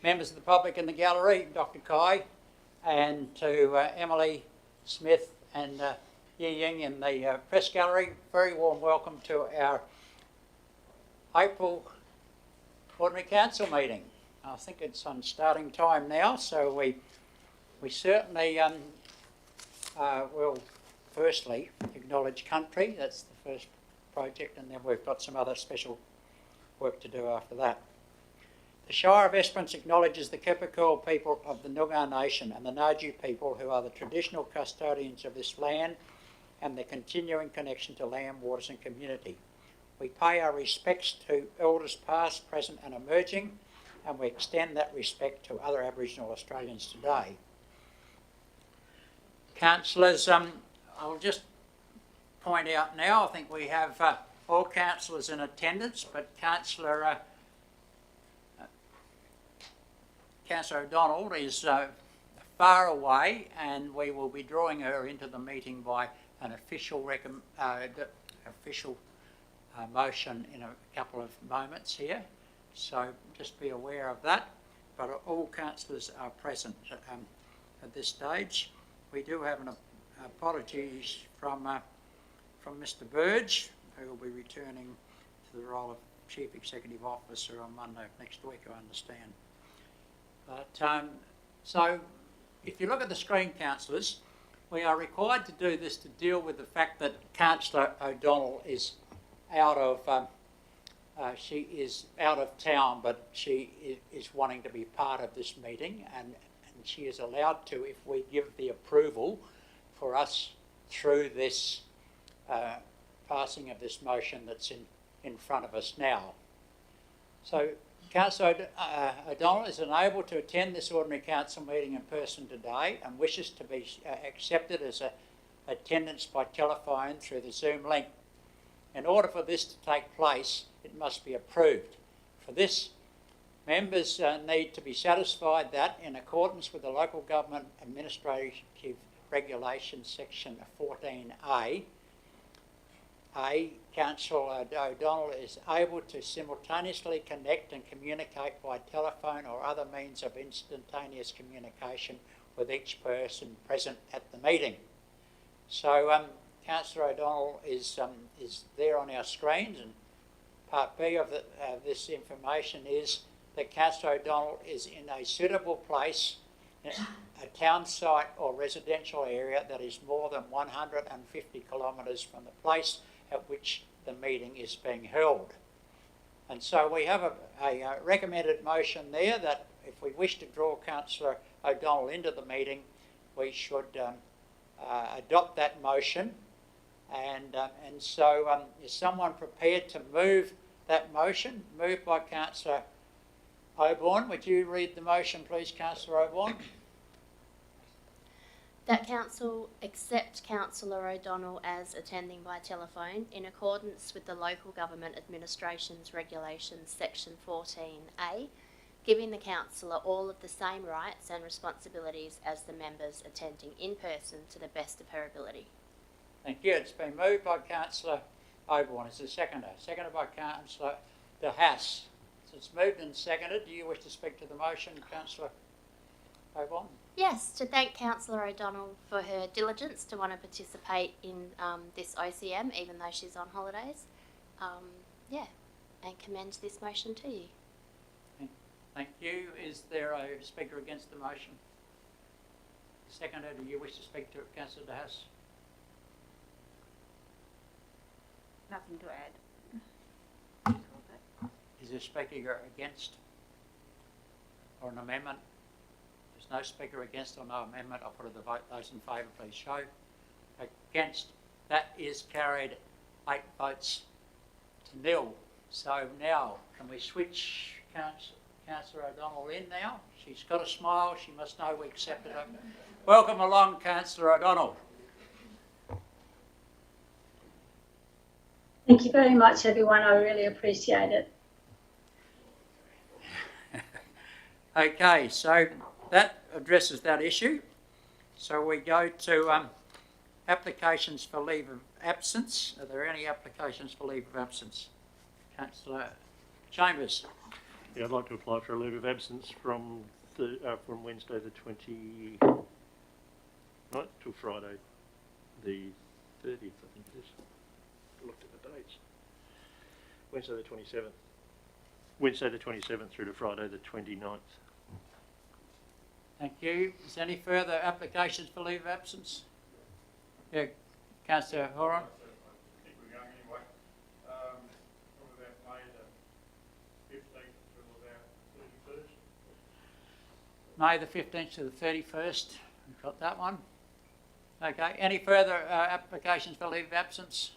members of the public in the gallery, Dr. Kai, and to Emily Smith and Yi Ying in the press gallery. Very warm welcome to our April Ordinary Council meeting. I think it's on starting time now, so we certainly will firstly acknowledge country. That's the first project, and then we've got some other special work to do after that. The Shire of Esperance acknowledges the Kipikul people of the Noongar Nation and the Naju people, who are the traditional custodians of this land and their continuing connection to land, waters and community. We pay our respects to elders past, present and emerging, and we extend that respect to other Aboriginal Australians today. Councillors, I'll just point out now, I think we have all councillors in attendance, but Councillor O'Donnell is far away, and we will be drawing her into the meeting by an official motion in a couple of moments here. So just be aware of that. But all councillors are present at this stage. We do have an apologies from Mr. Burge, who will be returning to the role of Chief Executive Officer on Monday of next week, I understand. But so if you look at the screen, councillors, we are required to do this to deal with the fact that Councillor O'Donnell is out of she is out of town, but she is wanting to be part of this meeting, and she is allowed to if we give the approval for us through this passing of this motion that's in front of us now. So Councillor O'Donnell is unable to attend this Ordinary Council meeting in person today and wishes to be accepted as attendance by telephone through the Zoom link. In order for this to take place, it must be approved. For this, members need to be satisfied that, in accordance with the Local Government Administrative Regulations section 14A, Councillor O'Donnell is able to simultaneously connect and communicate by telephone or other means of instantaneous communication with each person present at the meeting. So Councillor O'Donnell is there on our screens, and part B of this information is that Councillor O'Donnell is in a suitable place, a town site or residential area that is more than 150 kilometres from the place at which the meeting is being held. And so we have a recommended motion there that if we wish to draw Councillor O'Donnell into the meeting, we should adopt that motion. And so is someone prepared to move that motion? Moved by Councillor Oborne. Would you read the motion, please, Councillor Oborne? That Council accept Councillor O'Donnell as attending by telephone in accordance with the Local Government Administrations Regulations section 14A, giving the Councillor all of the same rights and responsibilities as the members attending in person to the best of her ability. Thank you. It's been moved by Councillor Oborne. Is the seconder? Seconded by Councillor De Haas. So it's moved and seconded. Do you wish to speak to the motion, Councillor Oborne? Yes, to thank Councillor O'Donnell for her diligence to want to participate in this OCM, even though she's on holidays. And commend this motion to you. Thank you. Is there a speaker against the motion? Seconder, do you wish to speak to it, Councillor De Haas? Nothing to add. Is there a speaker against or an amendment? There's no speaker against or no amendment. I'll put it to the vote. Those in favour, please show. Against. That is carried 8 votes to 0. So now, can we switch Councillor O'Donnell in now? She's got a smile. She must know we accepted her. Welcome along, Councillor O'Donnell. Thank you very much, everyone. I really appreciate it. Okay, so that addresses that issue. So we go to applications for leave of absence. Are there any applications for leave of absence? Councillor Chambers. Yeah, I'd like to apply for a leave of absence from Wednesday the 29th till Friday the 30th, I think it is. I looked at the dates. Wednesday the 27th. Wednesday the 27th through to Friday the 29th. Thank you. Is there any further applications for leave of absence? Yeah, Councillor Horan. I think we're going anyway. From about May the 15th till about 31st. May the 15th to the 31st. We've got that one. Okay, any further applications for leave of absence?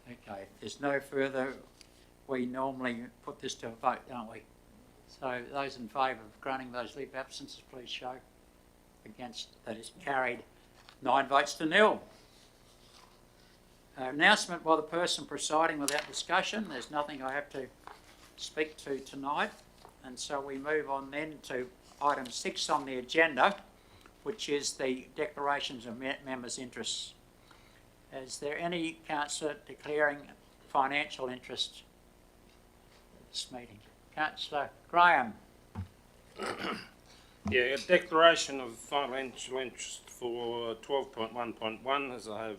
Okay, if there's no further, we normally put this to a vote, don't we? So those in favour of granting those leave of absences, please show. Against, that is carried 9 votes to nil. Announcement by the person presiding without discussion. There's nothing I have to speak to tonight. And so we move on then to item 6 on the agenda, which is the declarations of members' interests. Is there any councillor declaring financial interest at this meeting? Councillor Graham. Yeah, a declaration of financial interest for 12.1.1 as I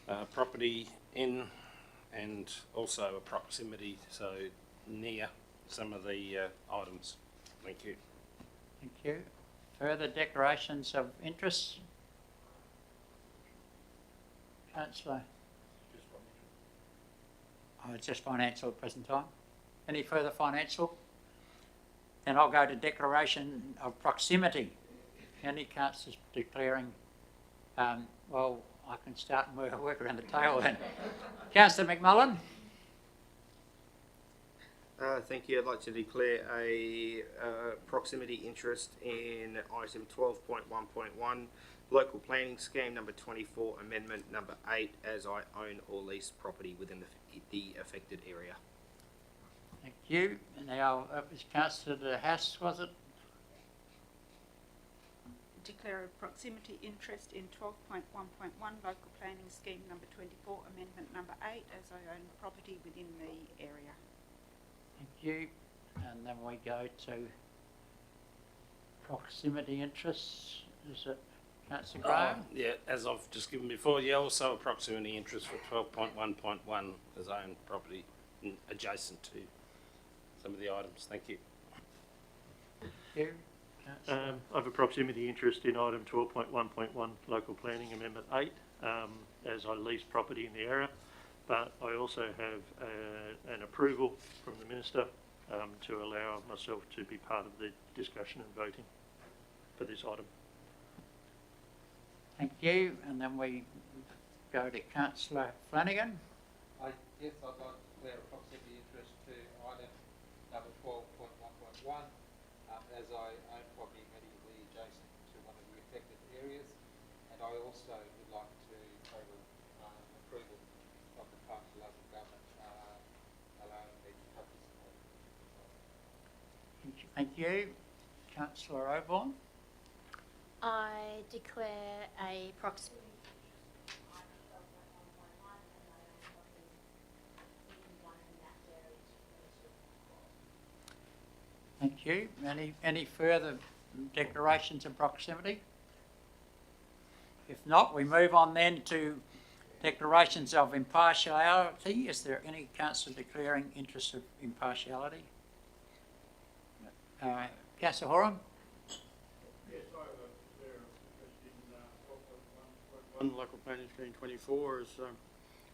have property in and also a proximity, so near some of the items. Thank you. Thank you. Further declarations of interest? Councillor? Oh, it's just financial at the present time. Any further financial? Then I'll go to declaration of proximity. Any councillors declaring, well, I can start and work around the table then. Councillor McMullen? Thank you. I'd like to declare a proximity interest in item 12.1.1, local planning scheme number 24, amendment number 8, as I own or lease property within the affected area. Thank you. Now, it was Councillor De Haas, was it? Declare a proximity interest in 12.1.1 local planning scheme number 24, amendment number 8, as I own property within the area. Thank you. And then we go to proximity interests. Is it Councillor Graham? Yeah, as I've just given before, yeah, also a proximity interest for 12.1.1 as I own property adjacent to some of the items. Thank you. Thank you. I have a proximity interest in item 12.1.1, local planning amendment 8, as I lease property in the area, but I also have an approval from the Minister to allow myself to be part of the discussion and voting for this item. Thank you. And then we go to Councillor Flanagan. Yes, I'd like to declare a proximity interest to item number 12.1.1 as I own property immediately adjacent to one of the affected areas, and I also would like to table approval of the part of the local government allowing me to participate. Thank you. Councillor Oborne. I declare a proximity. Thank you. Any further declarations of proximity? If not, we move on then to declarations of impartiality. Is there any councillor declaring interest of impartiality? Councillor Horan? Yes, I have a clear interest in 12.1.1 local planning scheme 24 is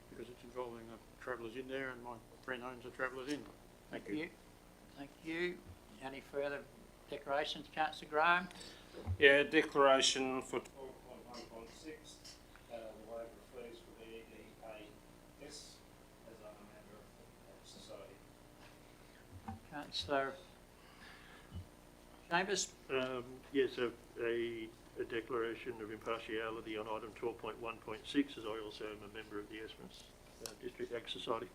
because it's involving travellers in there and my friend owns a travellers in. Thank you. Thank you. Any further declarations, Councillor Graham? Yeah, declaration for 12.1.6, the waiver of fees for the EDAS as I'm a member of the society. Councillor Chambers? Yes, a declaration of impartiality on item 12.1.6, as I also am a member of the Esperance District Ag Society.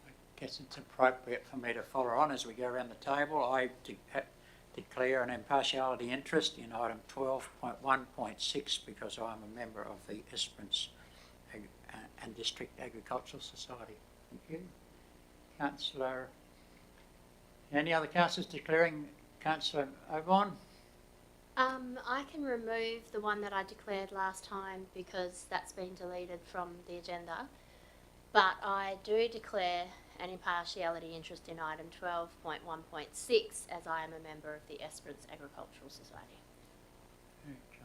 I guess it's appropriate for me to follow on as we go around the table. I declare an impartiality interest in item 12.1.6 because I'm a member of the Esperance and District Agricultural Society. Thank you. Councillor, any other councillors declaring? Councillor Oban? I can remove the one that I declared last time because that's been deleted from the agenda. But I do declare an impartiality interest in item 12.1.6 as I am a member of the Esperance Agricultural Society. Okay.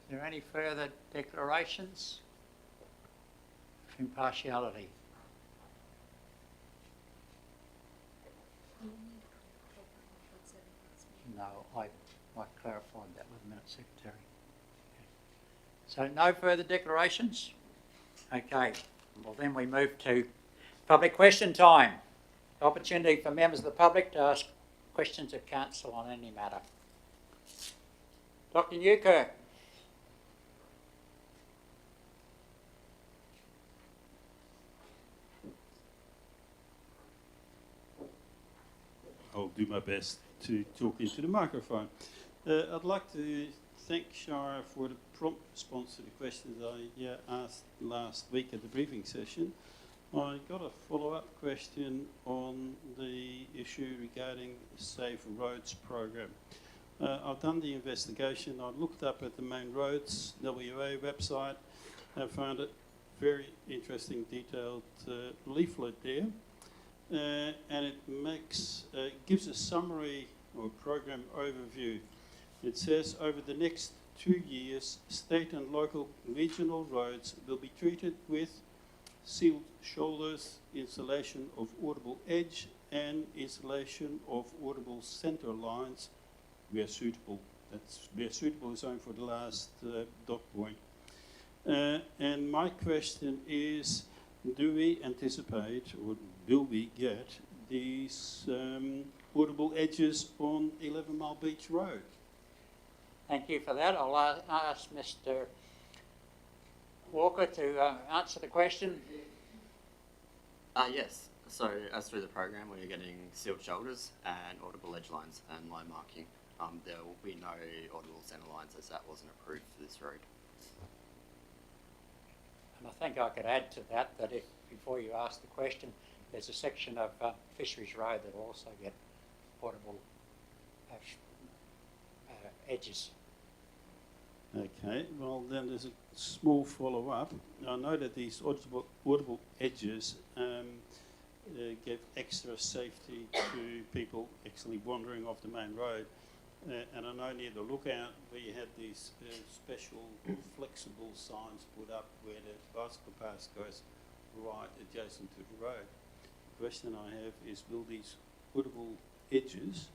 Is there any further declarations of impartiality? No, I clarified that with the Minute Secretary. Okay. So no further declarations? Okay, well then we move to public question time. Opportunity for members of the public to ask questions of council on any matter. Dr. Newkirk. I'll do my best to talk into the microphone. I'd like to thank Shara for the prompt response to the questions I asked last week at the briefing session. I got a follow-up question on the issue regarding the Safe Roads program. I've done the investigation. I looked up at the Main Roads WA website. I found it very interesting, detailed leaflet there. And it gives a summary or program overview. It says over the next 2 years, state and local regional roads will be treated with sealed shoulders, installation of audible edge and installation of audible centre lines where suitable. That's where suitable is only for the last dot point. And my question is, do we anticipate or will we get these audible edges on 11 Mile Beach Road? Thank you for that. I'll ask Mr. Walker to answer the question. Yes. So as through the program, we're getting sealed shoulders and audible edge lines and line marking. There will be no audible centre lines as that wasn't approved for this road. And I think I could add to that if before you ask the question, there's a section of Fisheries Road that will also get audible edges. Okay, well then there's a small follow-up. I know that these audible edges give extra safety to people actually wandering off the main road. And I know near the lookout we had these special flexible signs put up where the bicycle path goes right adjacent to the road. The question I have is, will these audible edges,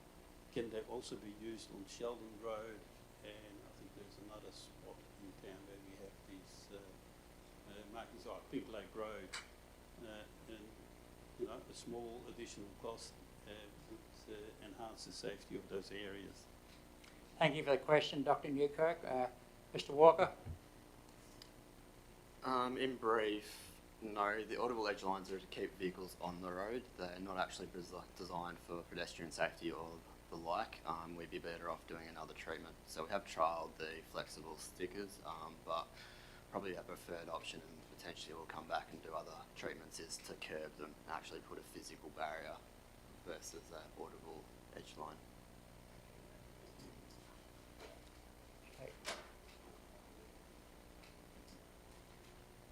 can they also be used on Sheldon Road? And I think there's another spot in town where we have these markings like Pink Lake Road. And you know, a small additional cost would enhance the safety of those areas. Thank you for the question, Dr. Newkirk. Mr. Walker? In brief, no, the audible edge lines are to keep vehicles on the road. They're not actually designed for pedestrian safety or the like. We'd be better off doing another treatment. So we have trialled the flexible stickers, but probably our preferred option, and potentially we'll come back and do other treatments, is to curb them and actually put a physical barrier versus that audible edge line. Okay.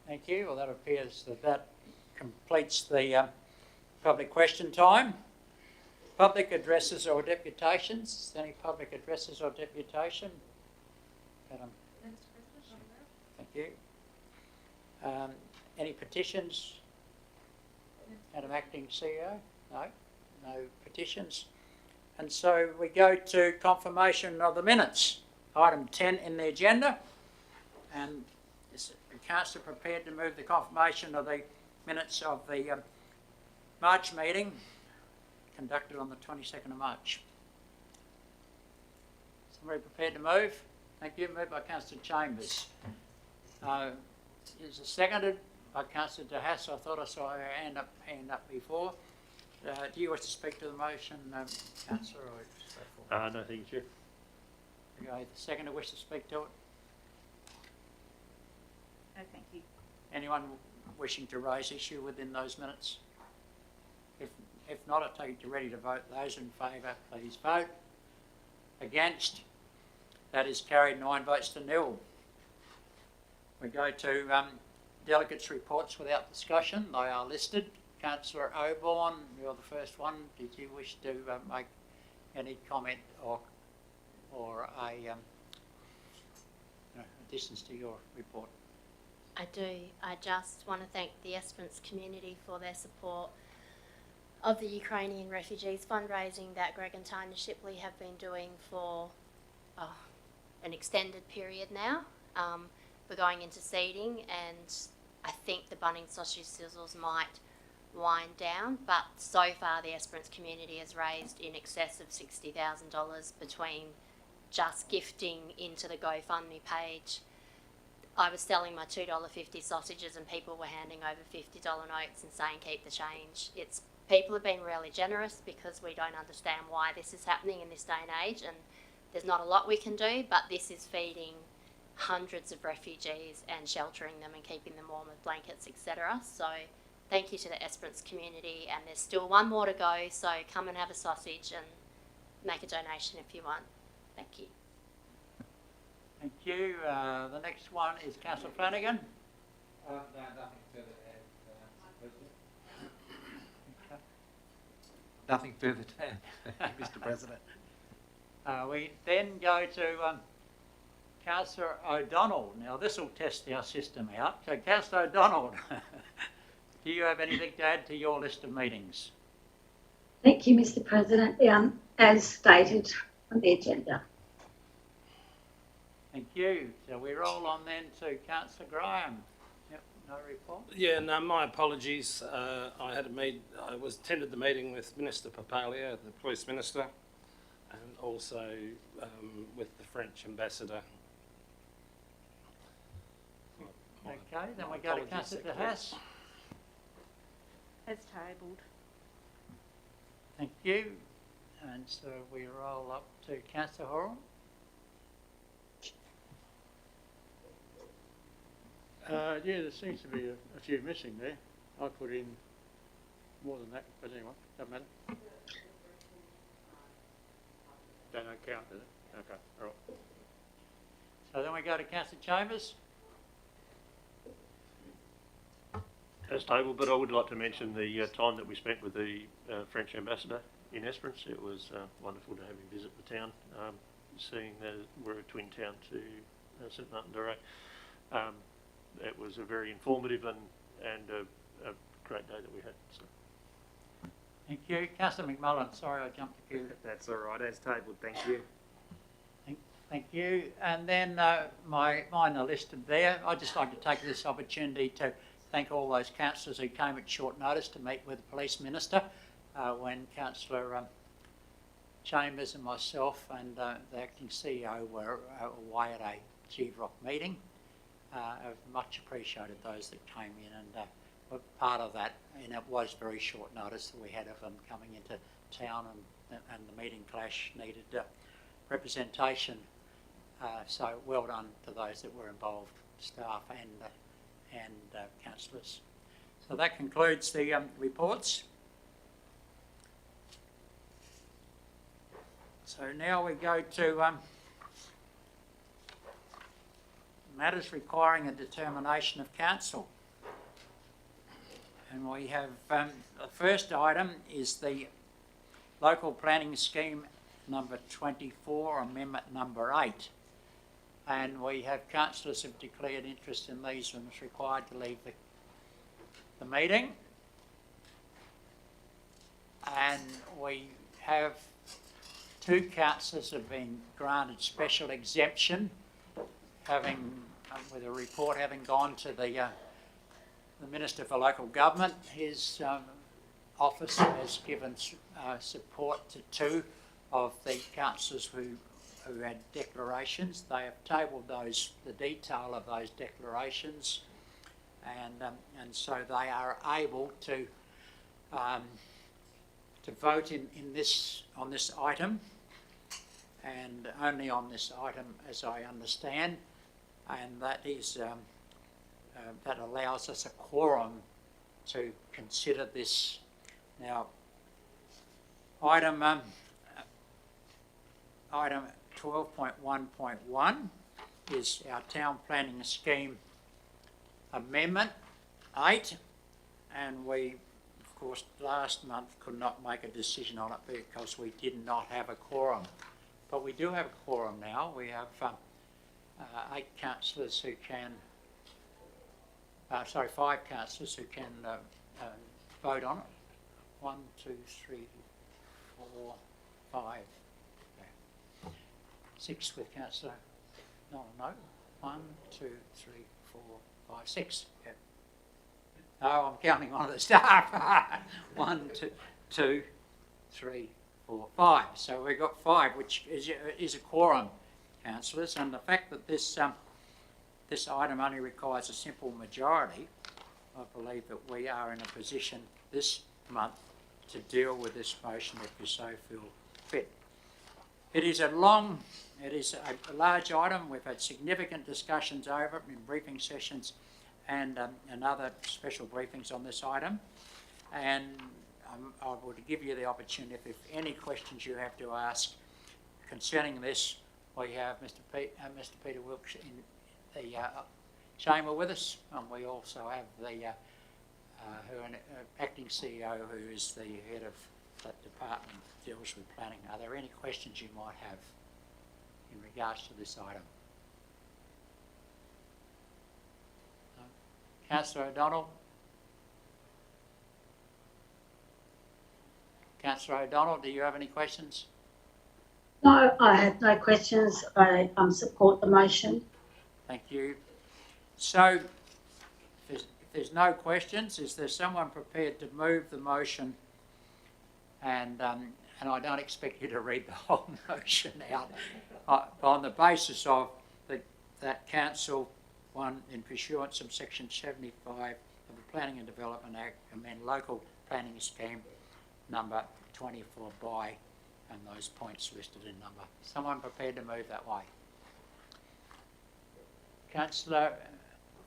Thank you. Well, that appears that completes the public question time. Public addresses or deputations. Any public addresses or deputation? Madam. Thank you. Any petitions? Madam Acting CEO? No? No petitions. And so we go to confirmation of the minutes. Item 10 in the agenda. And is the councillor prepared to move the confirmation of the minutes of the March meeting conducted on the 22nd of March? Somebody prepared to move? Thank you. Moved by Councillor Chambers. Is it seconded by Councillor De Haas? I thought I saw her hand up before. Do you wish to speak to the motion, Councillor? No, thank you, Chair. Okay, the seconder wish to speak to it? No, thank you. Anyone wishing to raise issue within those minutes? If not, I take you ready to vote. Those in favour, please vote. Against? That is carried 9 votes to nil. We go to delegates' reports without discussion. They are listed. Councillor Oborne, you're the first one. Did you wish to make any comment or additions to your report? I do. I just want to thank the Esperance community for their support of the Ukrainian refugees fundraising that Greg and Tanya Shipley have been doing for an extended period now. We're going into seeding, and I think the Bunnings sausage sizzles might wind down, but so far the Esperance community has raised in excess of $60,000 between just gifting into the GoFundMe page. I was selling my $2.50 sausages and people were handing over $50 notes and saying keep the change. People have been really generous because we don't understand why this is happening in this day and age, and there's not a lot we can do, but this is feeding hundreds of refugees and sheltering them and keeping them warm with blankets, etc. So thank you to the Esperance community, and there's still one more to go, so come and have a sausage and make a donation if you want. Thank you. Thank you. The next one is Councillor Flanagan. No, nothing further to add, Mr. President. Nothing further to add, Mr. President. We then go to Councillor O'Donnell. Now this will test our system out. So Councillor O'Donnell, do you have anything to add to your list of meetings? Thank you, Mr. President. As stated on the agenda. Thank you. So we roll on then to Councillor Graham. Yep, no report. Yeah, no, my apologies. I attended the meeting with Minister Papalia, the Police Minister, and also with the French Ambassador. Okay, then we go to Councillor De Haas. As tabled. Thank you. And so we roll up to Councillor Horan. Yeah, there seems to be a few missing there. I put in more than that, but anyway, doesn't matter. They don't count, do they? Okay, all right. So then we go to Councillor Chambers. As tabled, but I would like to mention the time that we spent with the French ambassador in Esperance. It was wonderful to have him visit the town, seeing that we're a twin town to St Martin de Rey. It was a very informative and a great day that we had. So. Thank you. Councillor McMullen, sorry I jumped the queue. That's all right, as tabled, thank you. Thank you. And then mine are listed there. I'd just like to take this opportunity to thank all those councillors who came at short notice to meet with the Police Minister when Councillor Chambers and myself and the acting CEO were away at a GVROC meeting. I've much appreciated those that came in and were part of that, and it was very short notice that we had of them coming into town, and the meeting clash needed representation. So well done to those that were involved, staff and councillors. So that concludes the reports. So now we go to matters requiring a determination of council. And we have, the first item is the Local Planning Scheme number 24, amendment number 8. And we have councillors who have declared interest in these and is required to leave the meeting. And we have 2 councillors who have been granted special exemption, having, with a report having gone to the Minister for Local Government. His office has given support to 2 of the councillors who had declarations. They have tabled the detail of those declarations, and so they are able to vote on this item, and only on this item, as I understand, and that is that allows us a quorum to consider this. Now, item 12.1.1 is our town planning scheme amendment 8, and we, of course, last month could not make a decision on it because we did not have a quorum. But we do have a quorum now. We have 8 councillors who can, 5 councillors who can vote on it. 1, 2, 3, 4, 5. Yeah. 6 with councillor. No. 1, 2, 3, 4, 5, 6. Yeah. No, I'm counting one of the staff. 1, 2, 3, 4, 5. So we've got 5, which is a quorum, councillors. And the fact that this item only requires a simple majority, I believe that we are in a position this month to deal with this motion if you so feel fit. It is a large item. We've had significant discussions over it in briefing sessions and other special briefings on this item. And I would give you the opportunity, if any questions you have to ask concerning this. We have Mr. Peter Wilkes in the chamber with us, and we also have the acting CEO, who is the head of that department that deals with planning. Are there any questions you might have in regards to this item? No? Councillor O'Donnell? Councillor O'Donnell, do you have any questions? No, I have no questions. I support the motion. Thank you. So, if there's no questions, is there someone prepared to move the motion? And I don't expect you to read the whole motion out on the basis of that Council, one, in pursuance of Section 75 of the Planning and Development Act, amend local planning scheme number 24 by, and those points listed in number. Someone prepared to move that way? Councillor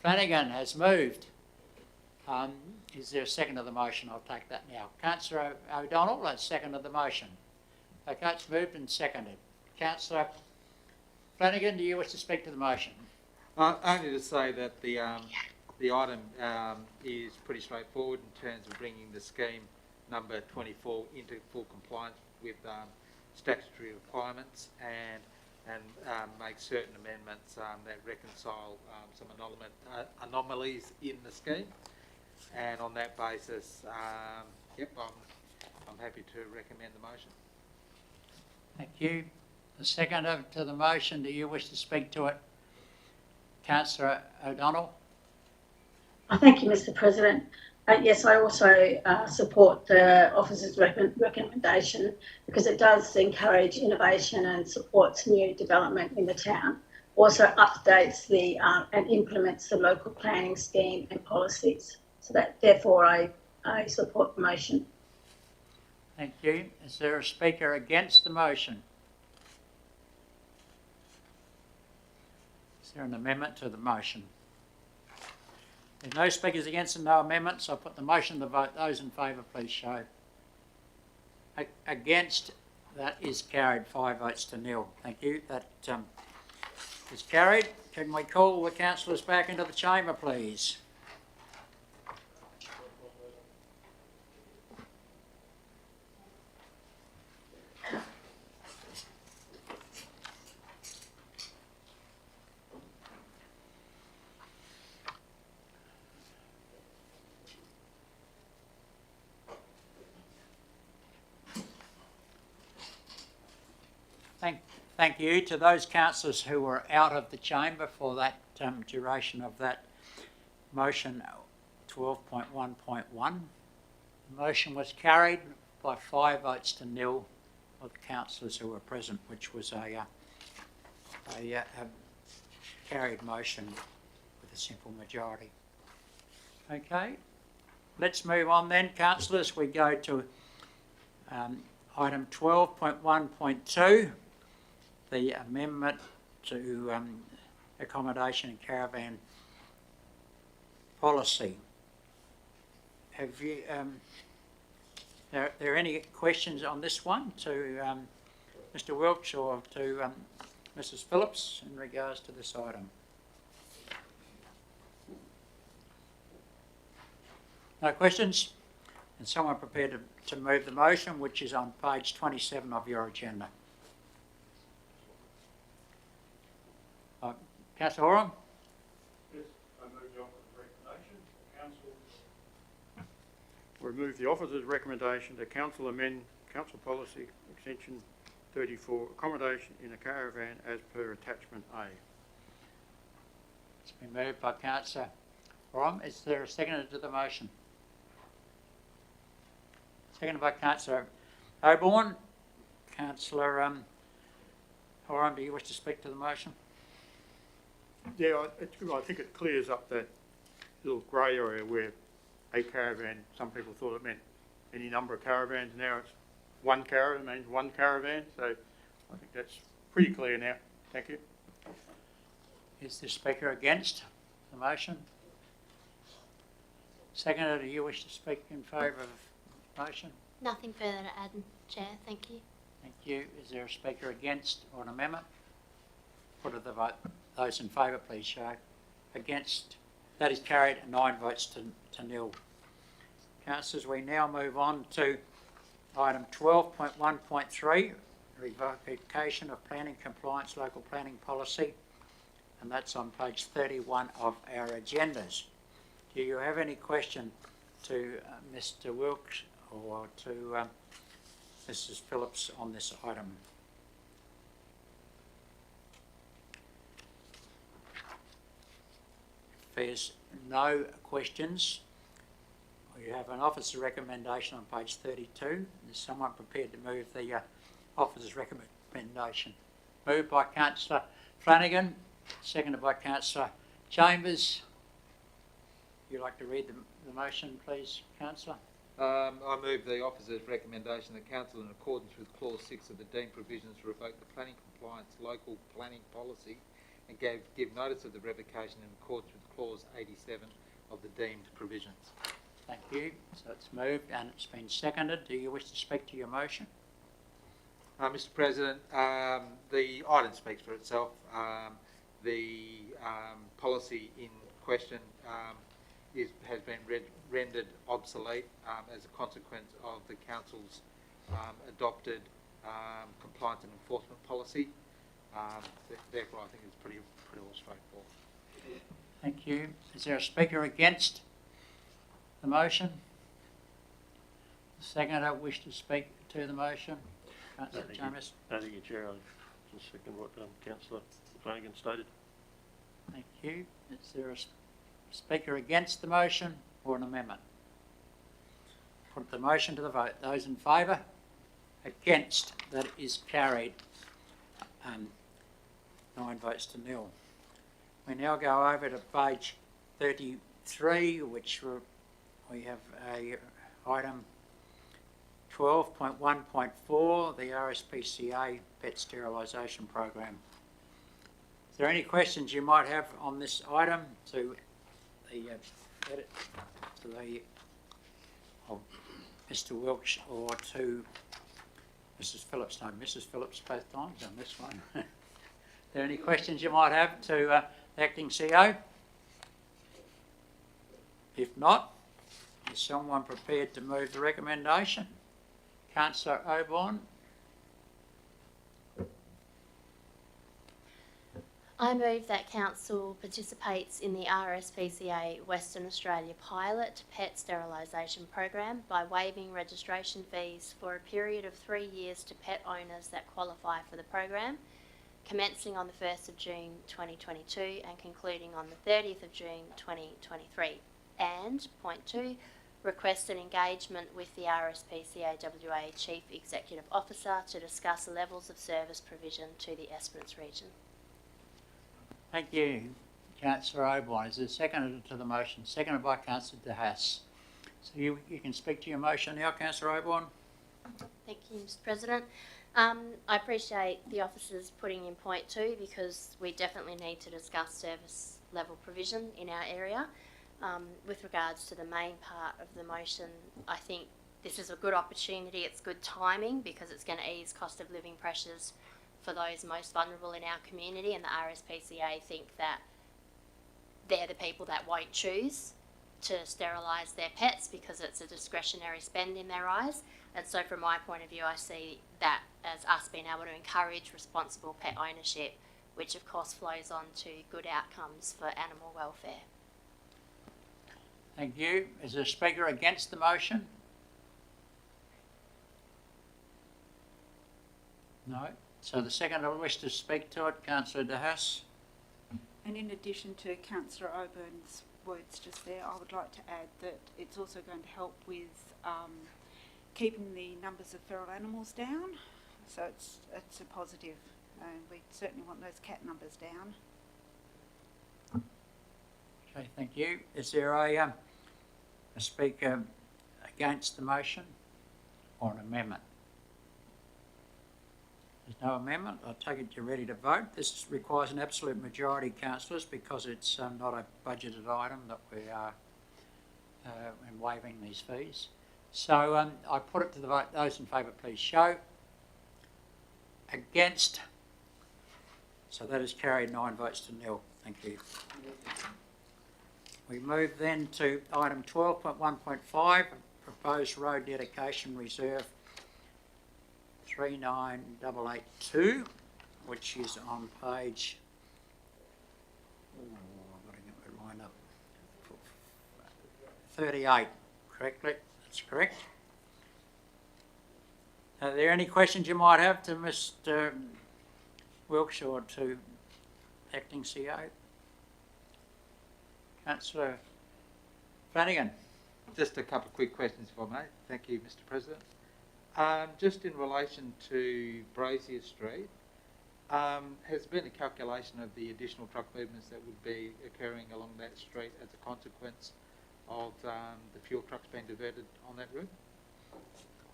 Flanagan has moved. Is there a second of the motion? I'll take that now. Councillor O'Donnell has seconded the motion. Okay, it's moved and seconded. Councillor Flanagan, do you wish to speak to the motion? Only to say that the item is pretty straightforward in terms of bringing the scheme number 24 into full compliance with statutory requirements and make certain amendments that reconcile some anomalies in the scheme. And on that basis, I'm happy to recommend the motion. Thank you. The seconder to the motion, do you wish to speak to it? Councillor O'Donnell? Thank you, Mr. President. Yes, I also support the officer's recommendation because it does encourage innovation and supports new development in the town. Also updates and implements the local planning scheme and policies. So that, therefore, I support the motion. Thank you. Is there a speaker against the motion? Is there an amendment to the motion? If no speakers against and no amendments, I'll put the motion to the vote. Those in favour, please show. Against, that is carried, 5 votes to 0. Thank you. That is carried. Can we call the councillors back into the chamber, please? Thank you to those councillors who were out of the chamber for that duration of that motion 12.1.1. The motion was carried by 5 votes to 0 of the councillors who were present, which was a carried motion with a simple majority. Okay, let's move on then, councillors. We go to item 12.1.2. the amendment to accommodation and caravan policy. Have you, are there any questions on this one to Mr. Wilkes or to Mrs. Phillips in regards to this item? No questions? And someone prepared to move the motion, which is on page 27 of your agenda. Councillor Horan? Yes, I move the officer's recommendation. Council. Remove the officer's recommendation to council amend council policy extension 34 accommodation in a caravan as per attachment A. It's been moved by Councillor Horan. Is there a seconder to the motion? Seconded by Councillor Oborne. Councillor Horan, do you wish to speak to the motion? Yeah, it's good. I think it clears up that little grey area where a caravan, some people thought it meant any number of caravans. Now it's one caravan means one caravan. So I think that's pretty clear now. Thank you. Is the speaker against the motion? Seconder, do you wish to speak in favour of the motion? Nothing further to add, Chair. Thank you. Thank you. Is there a speaker against or an amendment? Put to the vote. Those in favour, please show. Against? That is carried, 9 votes to nil. Councillors, we now move on to item 12.1.3, revocation of planning compliance local planning policy, and that's on page 31 of our agendas. Do you have any question to Mr. Wilkes or to Mrs. Phillips on this item? There's no questions. We have an officer's recommendation on page 32. Is someone prepared to move the officer's recommendation? Moved by Councillor Flanagan, seconded by Councillor Chambers. Would you like to read the motion, please, Councillor? I move the officer's recommendation that council, in accordance with clause 6 of the deemed provisions, revoke the planning compliance local planning policy and give notice of the revocation in accordance with clause 87 of the deemed provisions. Thank you. So it's moved and it's been seconded. Do you wish to speak to your motion? Mr. President, the item speaks for itself. The policy in question has been rendered obsolete as a consequence of the council's adopted compliance and enforcement policy. Therefore, I think it's pretty well straightforward. Thank you. Is there a speaker against the motion? The seconder wish to speak to the motion? Councillor Chambers. Thank you, Chair. I just second what Councillor Flanagan stated. Thank you. Is there a speaker against the motion or an amendment? Put the motion to the vote. Those in favour? Against? That is carried. 9 votes to nil. We now go over to page 33, which we have a item 12.1.4, the RSPCA Pet Sterilisation Program. Is there any questions you might have on this item to Mr. Wilkes or to Mrs. Phillips? No, Mrs. Phillips both times on this one. Are there any questions you might have to the Acting CEO? If not, is someone prepared to move the recommendation? Councillor Oborne. I move that council participates in the RSPCA Western Australia pilot pet sterilisation program by waiving registration fees for a period of 3 years to pet owners that qualify for the program, commencing on the 1st of June 2022 and concluding on the 30th of June 2023. And, point 2, request an engagement with the RSPCA WA Chief Executive Officer to discuss levels of service provision to the Esperance region. Thank you, Councillor Oborne. Is there a seconder to the motion? Seconded by Councillor De Haas. So you can speak to your motion now, Councillor Oborne. Thank you, Mr. President. I appreciate the officers putting in point 2 because we definitely need to discuss service level provision in our area. With regards to the main part of the motion, I think this is a good opportunity. It's good timing because it's going to ease cost of living pressures for those most vulnerable in our community, and the RSPCA think that they're the people that won't choose to sterilise their pets because it's a discretionary spend in their eyes. And so from my point of view, I see that as us being able to encourage responsible pet ownership, which of course flows on to good outcomes for animal welfare. Thank you. Is there a speaker against the motion? No. So the second I wish to speak to it, Councillor De Haas. And in addition to Councillor Auburn's words just there, I would like to add that it's also going to help with keeping the numbers of feral animals down. So it's a positive, and we certainly want those cat numbers down. Okay, thank you. Is there a speaker against the motion or an amendment? There's no amendment. I take it you're ready to vote. This requires an absolute majority, councillors, because it's not a budgeted item that we are in waiving these fees. So I put it to the vote. Those in favour, please show. Against. So that is carried 9 votes to 0. Thank you. We move then to item 12.1.5, proposed road dedication reserve 39882, which is on page, I've got to get it lined up, 38, correctly? That's correct. Are there any questions you might have to Mr. Wilkes or to acting CO? Councillor Flanagan. Just a couple of quick questions if I may. Thank you, Mr. President. Just in relation to Brazier Street, has been a calculation of the additional truck movements that would be occurring along that street as a consequence of the fuel trucks being diverted on that route?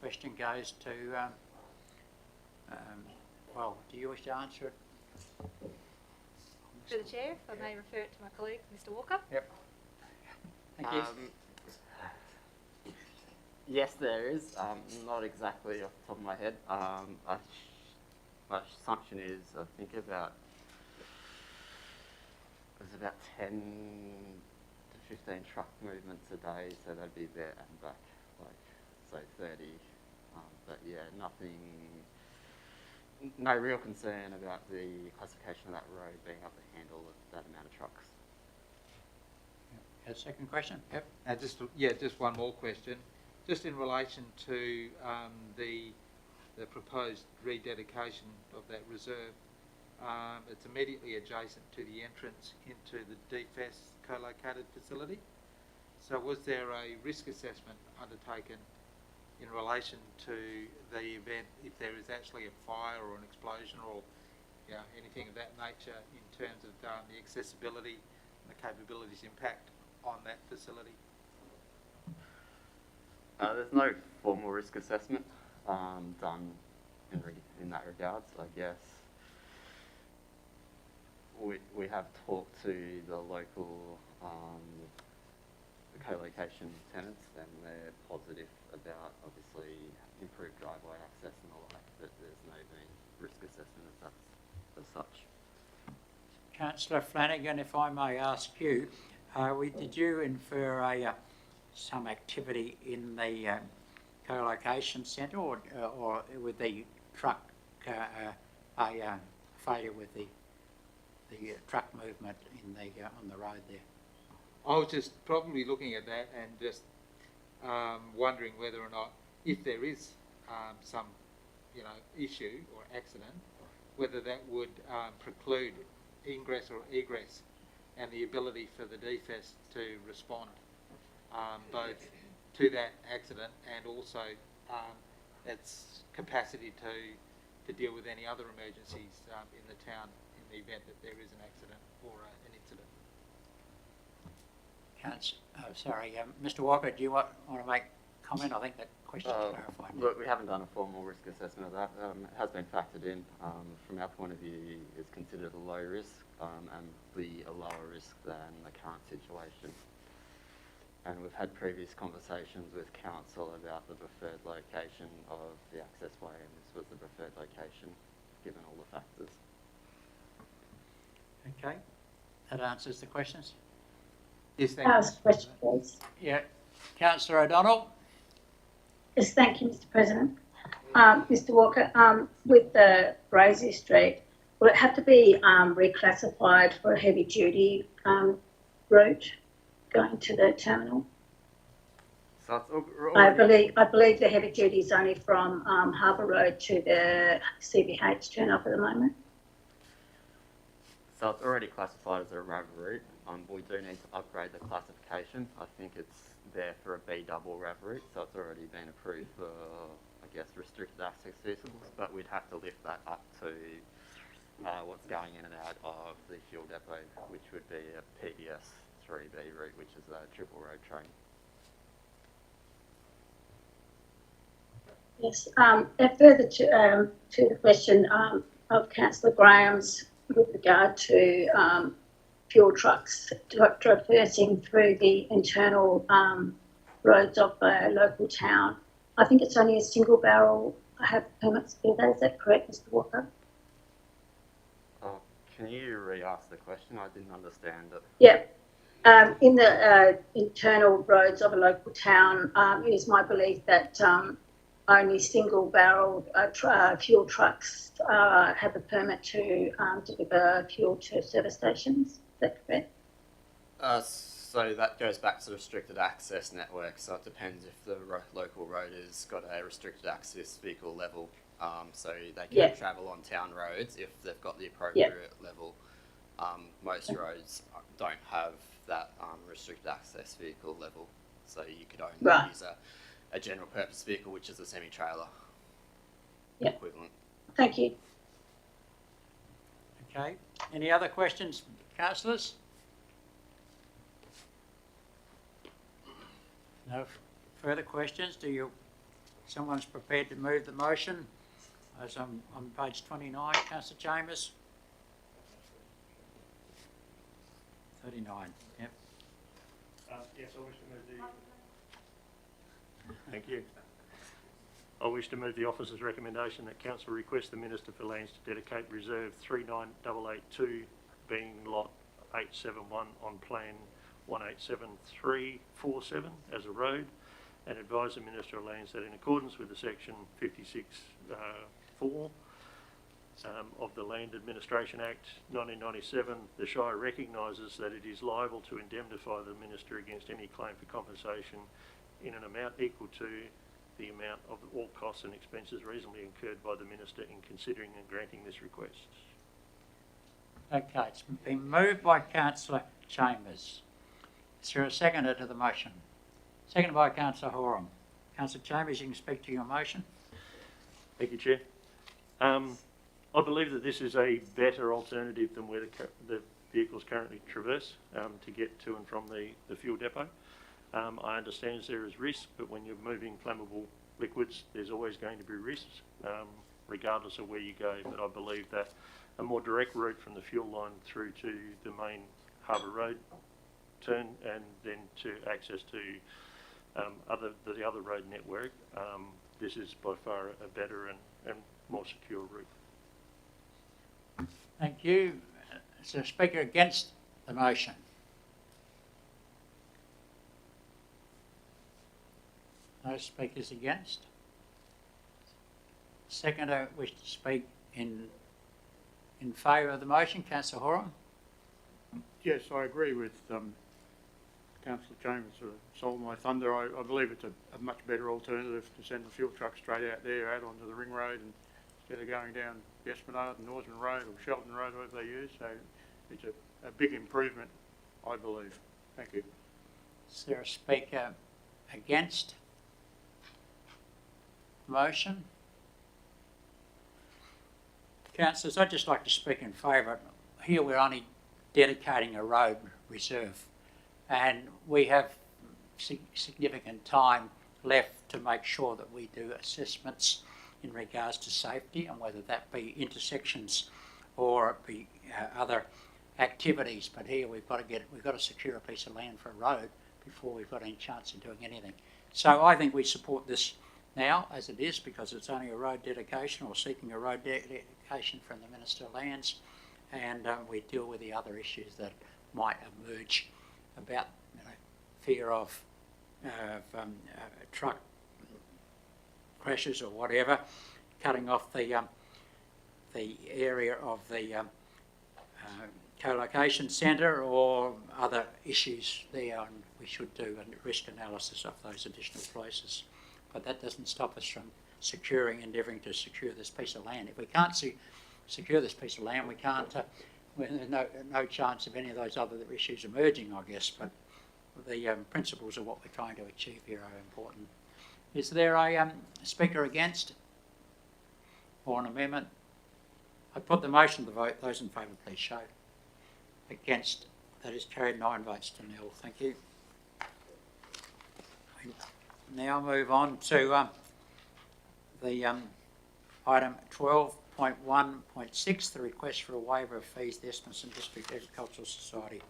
Question goes to, well, do you wish to answer it? Through the Chair, if I may refer it to my colleague, Mr. Walker. Yep. Thank you. Yes, there is. Not exactly off the top of my head. My assumption is, I think there's about 10 to 15 truck movements a day, so that'd be there and back, like, say 30. But yeah, no real concern about the classification of that road being able to handle that amount of trucks. A second question? Yep. Just one more question. Just in relation to the proposed rededication of that reserve, it's immediately adjacent to the entrance into the DFES co-located facility. So was there a risk assessment undertaken in relation to the event if there is actually a fire or an explosion or anything of that nature in terms of the accessibility and the capabilities impact on that facility? There's no formal risk assessment done in that regards. I guess we have talked to the local co-location tenants, and they're positive about obviously improved driveway access and the like, but there's no risk assessment as such. Councillor Flanagan, if I may ask you, did you infer some activity in the co-location centre, or with the truck, a failure with the truck movement in on the road there? I was just probably looking at that and just wondering whether or not, if there is some, issue or accident, whether that would preclude ingress or egress and the ability for the DFES to respond both to that accident and also its capacity to deal with any other emergencies in the town in the event that there is an accident or an incident. Mr. Walker, do you want to make comment? I think that question is clarified. Look, we haven't done a formal risk assessment of that. It has been factored in. From our point of view, it's considered a low risk and be a lower risk than the current situation. And we've had previous conversations with council about the preferred location of the access way, and this was the preferred location, given all the factors. Okay, that answers the questions? Yes, thank Ask a question, please. Yeah, Councillor O'Donnell? Yes, thank you, Mr. President. Mr. Walker, with the Brazier Street, will it have to be reclassified for a heavy duty route going to the terminal? So it's I already, believe the heavy duty is only from Harbour Road to the CBH turn off at the moment. So it's already classified as a RAV route. We do need to upgrade the classification. I think it's there for a B double RAV route, so it's already been approved for, I guess, restricted access vehicles, but we'd have to lift that up to what's going in and out of the fuel depot, which would be a PBS 3B route, which is a triple road train. Yes, and further to the question of Councillor Graham's with regard to fuel trucks traversing through the internal roads of a local town. I think it's only a single barrel have permits to do that. Is that correct, Mr. Walker? Can you re-ask the question? I didn't understand it. Yeah. In the internal roads of a local town, it is my belief that only single barrel fuel trucks have a permit to deliver fuel to service stations. Is that correct? So that goes back to the restricted access network. So it depends if the local road has got a restricted access vehicle level. So they can travel on town roads if they've got the appropriate level. Most roads don't have that restricted access vehicle level. So you could only use a general purpose vehicle, which is a semi-trailer equivalent. Thank you. Okay, any other questions, councillors? No further questions? Someone's prepared to move the motion? As on page 29, Councillor Chambers? 39, yep. Yes, I wish to move Thank you. I wish to move the officer's recommendation that council request the Minister for Lands to dedicate Reserve 39882, being lot 871 on plan 187347 as a road, and advise the Minister of Lands that in accordance with the section 56(4) of the Land Administration Act 1997, the Shire recognises that it is liable to indemnify the Minister against any claim for compensation in an amount equal to the amount of all costs and expenses reasonably incurred by the Minister in considering and granting this request. Okay, it's been moved by Councillor Chambers. Is there a seconder to the motion? Seconded by Councillor Horan. Councillor Chambers, you can speak to your motion. Thank you, Chair. I believe that this is a better alternative than where the vehicles currently traverse to get to and from the fuel depot. I understand there is risk, but when you're moving flammable liquids, there's always going to be risks, regardless of where you go. But I believe that a more direct route from the fuel line through to the main Harbour Road turn and then to access to the other road network, this is by far a better and more secure route. Thank you. Is there a speaker against the motion? No speakers against. Seconder wish to speak in favour of the motion. Councillor Horan? Yes, I agree with Councillor Chambers, sort of stole my thunder. I believe it's a much better alternative to send the fuel truck straight out there, out onto the ring road, and instead of going down the Esplanade and Northern Road or Shelton Road, whatever they use. So it's a big improvement, I believe. Thank you. Is there a speaker against the motion? Councillors, I'd just like to speak in favour. Here we're only dedicating a road reserve, and we have significant time left to make sure that we do assessments in regards to safety, and whether that be intersections or it be other activities. But here we've got to secure a piece of land for a road before we've got any chance of doing anything. So I think we support this now as it is, because it's only a road dedication, or seeking a road dedication from the Minister of Lands, and we deal with the other issues that might emerge about fear of truck crashes or whatever, cutting off the area of the co-location centre, or other issues there, and we should do a risk analysis of those additional places. But that doesn't stop us from endeavouring to secure this piece of land. If we can't secure this piece of land, we can't, there's no chance of any of those other issues emerging, I guess, but the principles of what we're trying to achieve here are important. Is there a speaker against or an amendment? I put the motion to the vote. Those in favour, please show. Against, that is carried 9 votes to 0. Thank you. We now move on to the item 12.1.6, the request for a waiver of fees, the Esperance District Agricultural Society.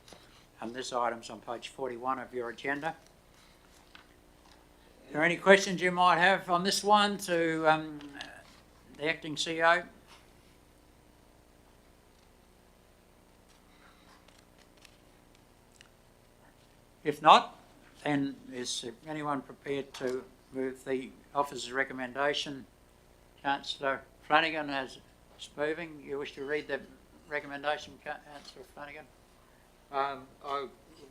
And this item's on page 41 of your agenda. Are there any questions you might have on this one to the acting CEO? If not, then is anyone prepared to move the officer's recommendation? Councillor Flanagan is moving. You wish to read the recommendation, Councillor Flanagan? I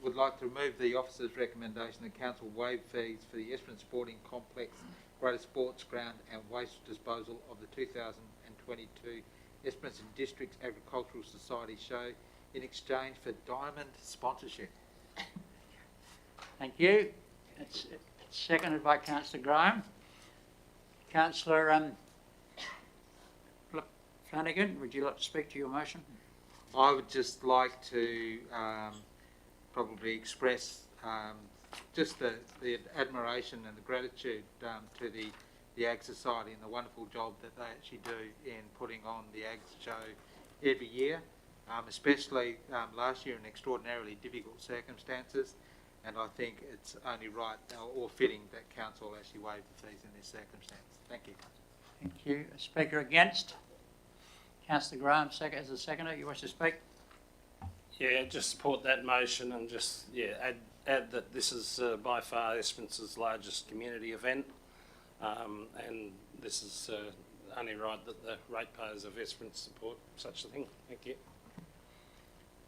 would like to remove the officer's recommendation that council waive fees for the Esperance Sporting Complex, Greater Sports Ground and waste disposal of the 2022 Esperance and Districts Agricultural Society show in exchange for diamond sponsorship. Thank you. It's seconded by Councillor Graham. Councillor Flanagan, would you like to speak to your motion? I would just like to probably express just the admiration and the gratitude to the Ag Society and the wonderful job that they actually do in putting on the Ag Show every year, especially last year in extraordinarily difficult circumstances. And I think it's only right or fitting that council actually waive the fees in this circumstance. Thank you. Thank you. A speaker against? Councillor Graham, as a seconder, you wish to speak? Yeah, just support that motion and just, add that this is by far Esperance's largest community event, and this is only right that the ratepayers of Esperance support such a thing. Thank you.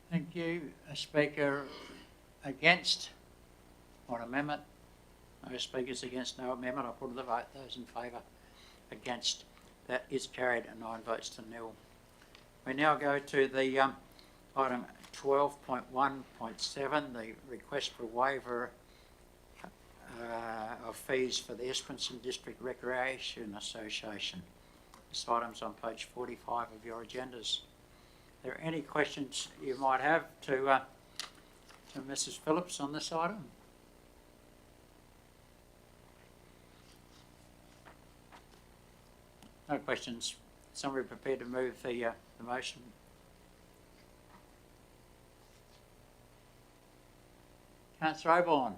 Thank you. A speaker against or an amendment? No speakers against, no amendment. I'll put to the vote. Those in favour? Against? That is carried and 9 votes to 0. We now go to the item 12.1.7, the request for waiver of fees for the Esperance and District Recreation Association. This item's on page 45 of your agendas. Are there any questions you might have to Mrs. Phillips on this item? No questions. Somebody prepared to move the motion? Councillor Oborne.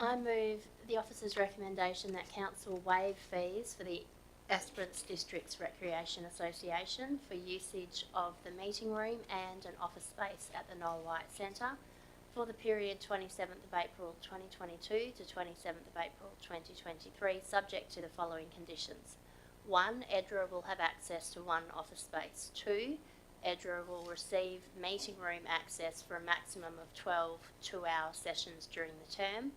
I move the officer's recommendation that council waive fees for the Esperance Districts Recreation Association for usage of the meeting room and an office space at the Noel White Centre for the period 27th of April 2022 to 27th of April 2023, subject to the following conditions. 1. EDRA will have access to 1 office space. 2. EDRA will receive meeting room access for a maximum of 12 two-hour sessions during the term.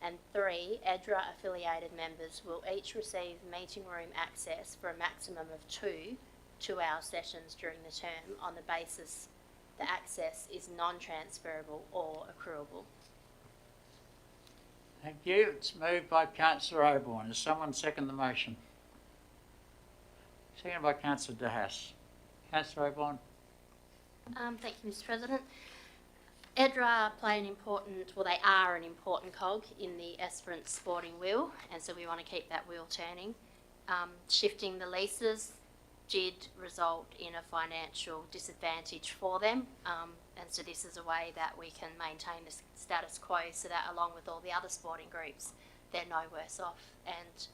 And 3. EDRA affiliated members will each receive meeting room access for a maximum of 2 two-hour sessions during the term on the basis the access is non-transferable or accruable. Thank you. It's moved by Councillor Oborne. Does someone second the motion? Seconded by Councillor De Haas. Councillor Oborne. Thank you, Mr. President. EDRA play an important, well, they are an important cog in the Esperance sporting wheel, and so we want to keep that wheel turning. Shifting the leases did result in a financial disadvantage for them. And so this is a way that we can maintain the status quo so that along with all the other sporting groups, they're no worse off and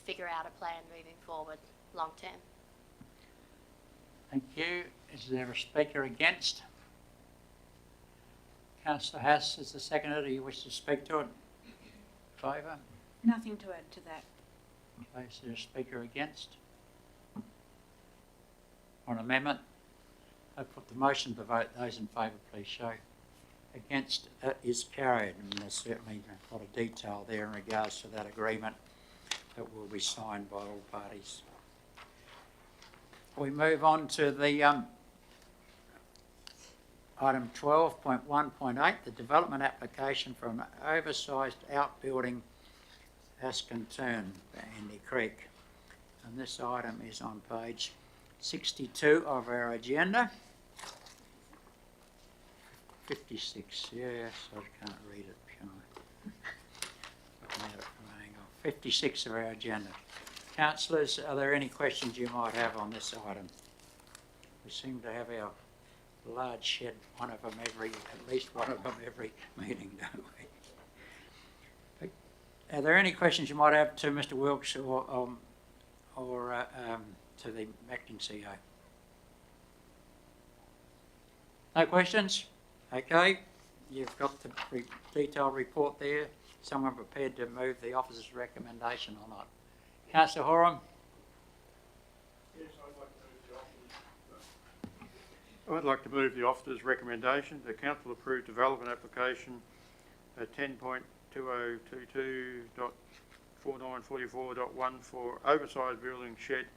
figure out a plan moving forward long term. Thank you. Is there a speaker against? Councillor Haas is the seconder. Do you wish to speak to it? Favour? Nothing to add to that. Okay, is there a speaker against? On amendment? I put the motion to vote. Those in favour, please show. Against is carried, and there's certainly a lot of detail there in regards to that agreement that will be signed by all parties. We move on to the item 12.1.8, the development application for an oversized outbuilding Askinturn, Andy Creek. And this item is on page 62 of our agenda. 56, yes, I can't read it, can I? Looking at it from an angle. 56 of our agenda. Councillors, are there any questions you might have on this item? We seem to have our large shed, one of them every, at least one of them every meeting, don't we? Are there any questions you might have to Mr. Wilkes or to the acting CEO? No questions? Okay, you've got the detailed report there. Someone prepared to move the officer's recommendation or not? Councillor Horan? Yes, I'd like to move the officer's recommendation. The council approved development application 10.2022.4944.1 for oversized building shed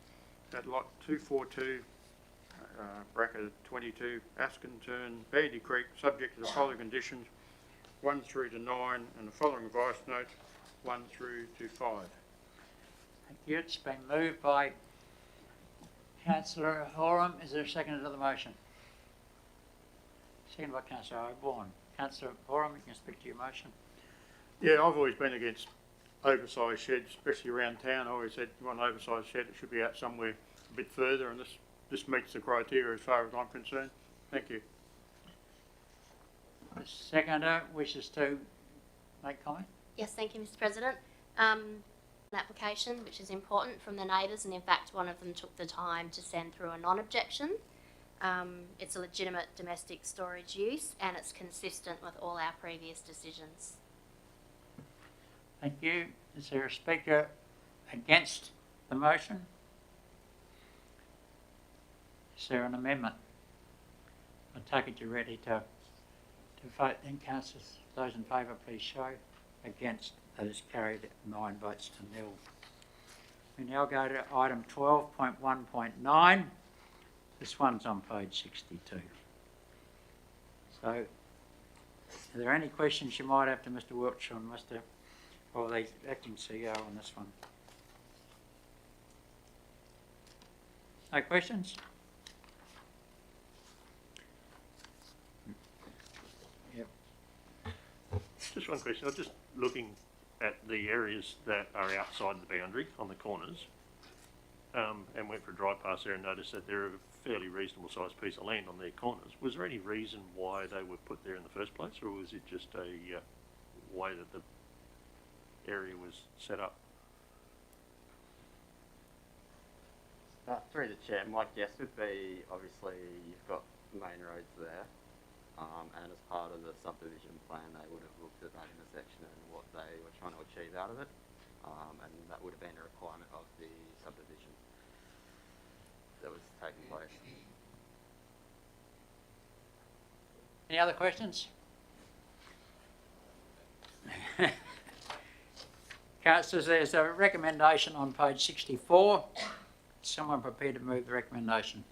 at lot 242, bracket 22, Askinturn, Bandy Creek, subject to the following conditions 1 through to 9 and the following advice notes 1 through to 5. Thank you. It's been moved by Councillor Horan. Is there a second to the motion? Second by Councillor O'Born. Councillor Horan, you can speak to your motion. Yeah, I've always been against oversized sheds, especially around town. I always said you want an oversized shed, it should be out somewhere a bit further, and this meets the criteria as far as I'm concerned. Thank you. The seconder wishes to make comment. Yes, thank you, Mr. President. An application which is important from the neighbours, and in fact one of them took the time to send through a non-objection. It's a legitimate domestic storage use and it's consistent with all our previous decisions. Thank you. Is there a speaker against the motion? Is there an amendment? I take it you're ready to vote then, councillors. Those in favour, please show. Against, that is carried 9 votes to 0. We now go to item 12.1.9. This one's on page 62. So, are there any questions you might have to Mr. Wiltshire or the acting CEO on this one? No questions? Yep. Just one question. I was just looking at the areas that are outside the boundary on the corners, and went for a drive past there and noticed that they're a fairly reasonable sized piece of land on their corners. Was there any reason why they were put there in the first place, or was it just a way that the area was set up? Through the chair, my guess would be obviously you've got main roads there, and as part of the subdivision plan they would have looked at that intersection and what they were trying to achieve out of it, and that would have been a requirement of the subdivision that was taking place. Any other questions? Councillors, there's a recommendation on page 64. Someone prepared to move the recommendation?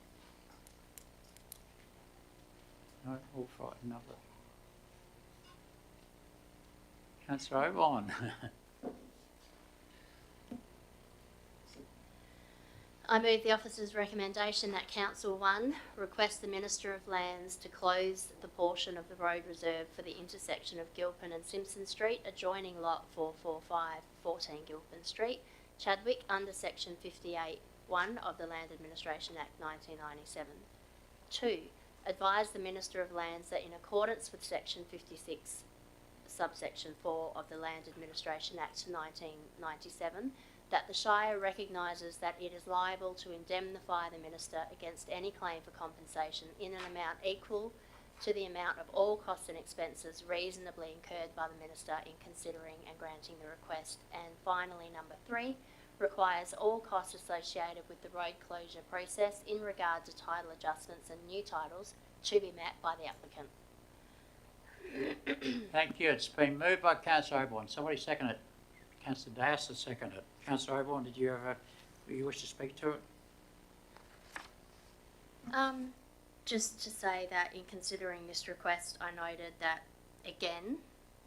No, all frightened of it. Councillor O'Born. I move the officer's recommendation that Council 1 request the Minister of Lands to close the portion of the road reserved for the intersection of Gilpin and Simpson Street adjoining lot 445 14 Gilpin Street, Chadwick, under section 58 1 of the Land Administration Act 1997. 2. Advise the Minister of Lands that in accordance with Section 56, subsection 4 of the Land Administration Act 1997, that the Shire recognises that it is liable to indemnify the Minister against any claim for compensation in an amount equal to the amount of all costs and expenses reasonably incurred by the Minister in considering and granting the request. And finally, number 3, requires all costs associated with the road closure process in regard to title adjustments and new titles to be met by the applicant. Thank you. It's been moved by Councillor Oborne. Somebody second it. Councillor Dayas has seconded it. Councillor Oborne, did you wish to speak to it? Just to say that in considering this request, I noted that, again,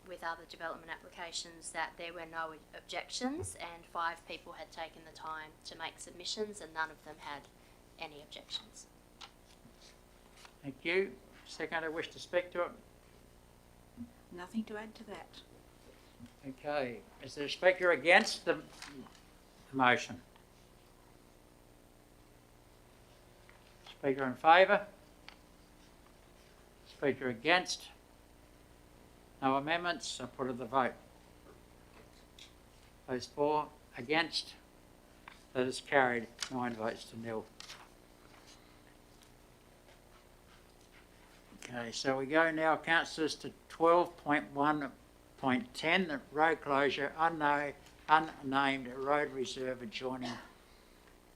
with other development applications, that there were no objections and 5 people had taken the time to make submissions and none of them had any objections. Thank you. Seconder, wish to speak to it? Nothing to add to that. Okay. Is there a speaker against the motion? Speaker in favour? Speaker against? No amendments? I put it to the vote. Those for, against? That is carried. 9 votes to nil. Okay, so we go now, councillors, to 12.1.10, the road closure, unnamed road reserve adjoining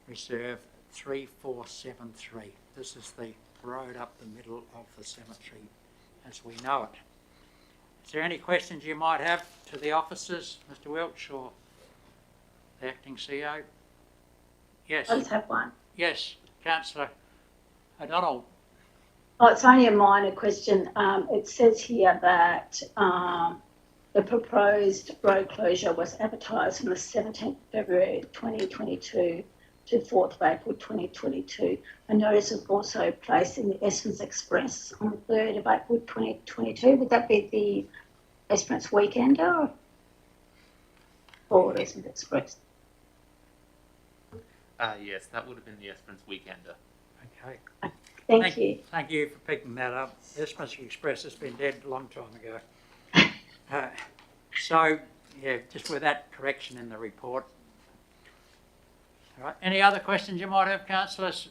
reserve 3473. This is the road up the middle of the cemetery as we know it. Is there any questions you might have to the officers, Mr Welch or the acting CEO? Yes. I just have one. Yes, Councillor O'Donnell. Oh, it's only a minor question. It says here that the proposed road closure was advertised from the 17th February 2022 to 4th of April 2022. A notice was also placed in the Esperance Express on the 3rd of April 2022. Would that be the Esperance Weekender or Esperance Express? Yes, that would have been the Esperance Weekender. Okay. Thank you. Thank you for picking that up. Esperance Express has been dead a long time ago. So, yeah, just with that correction in the report. All right. Any other questions you might have, councillors?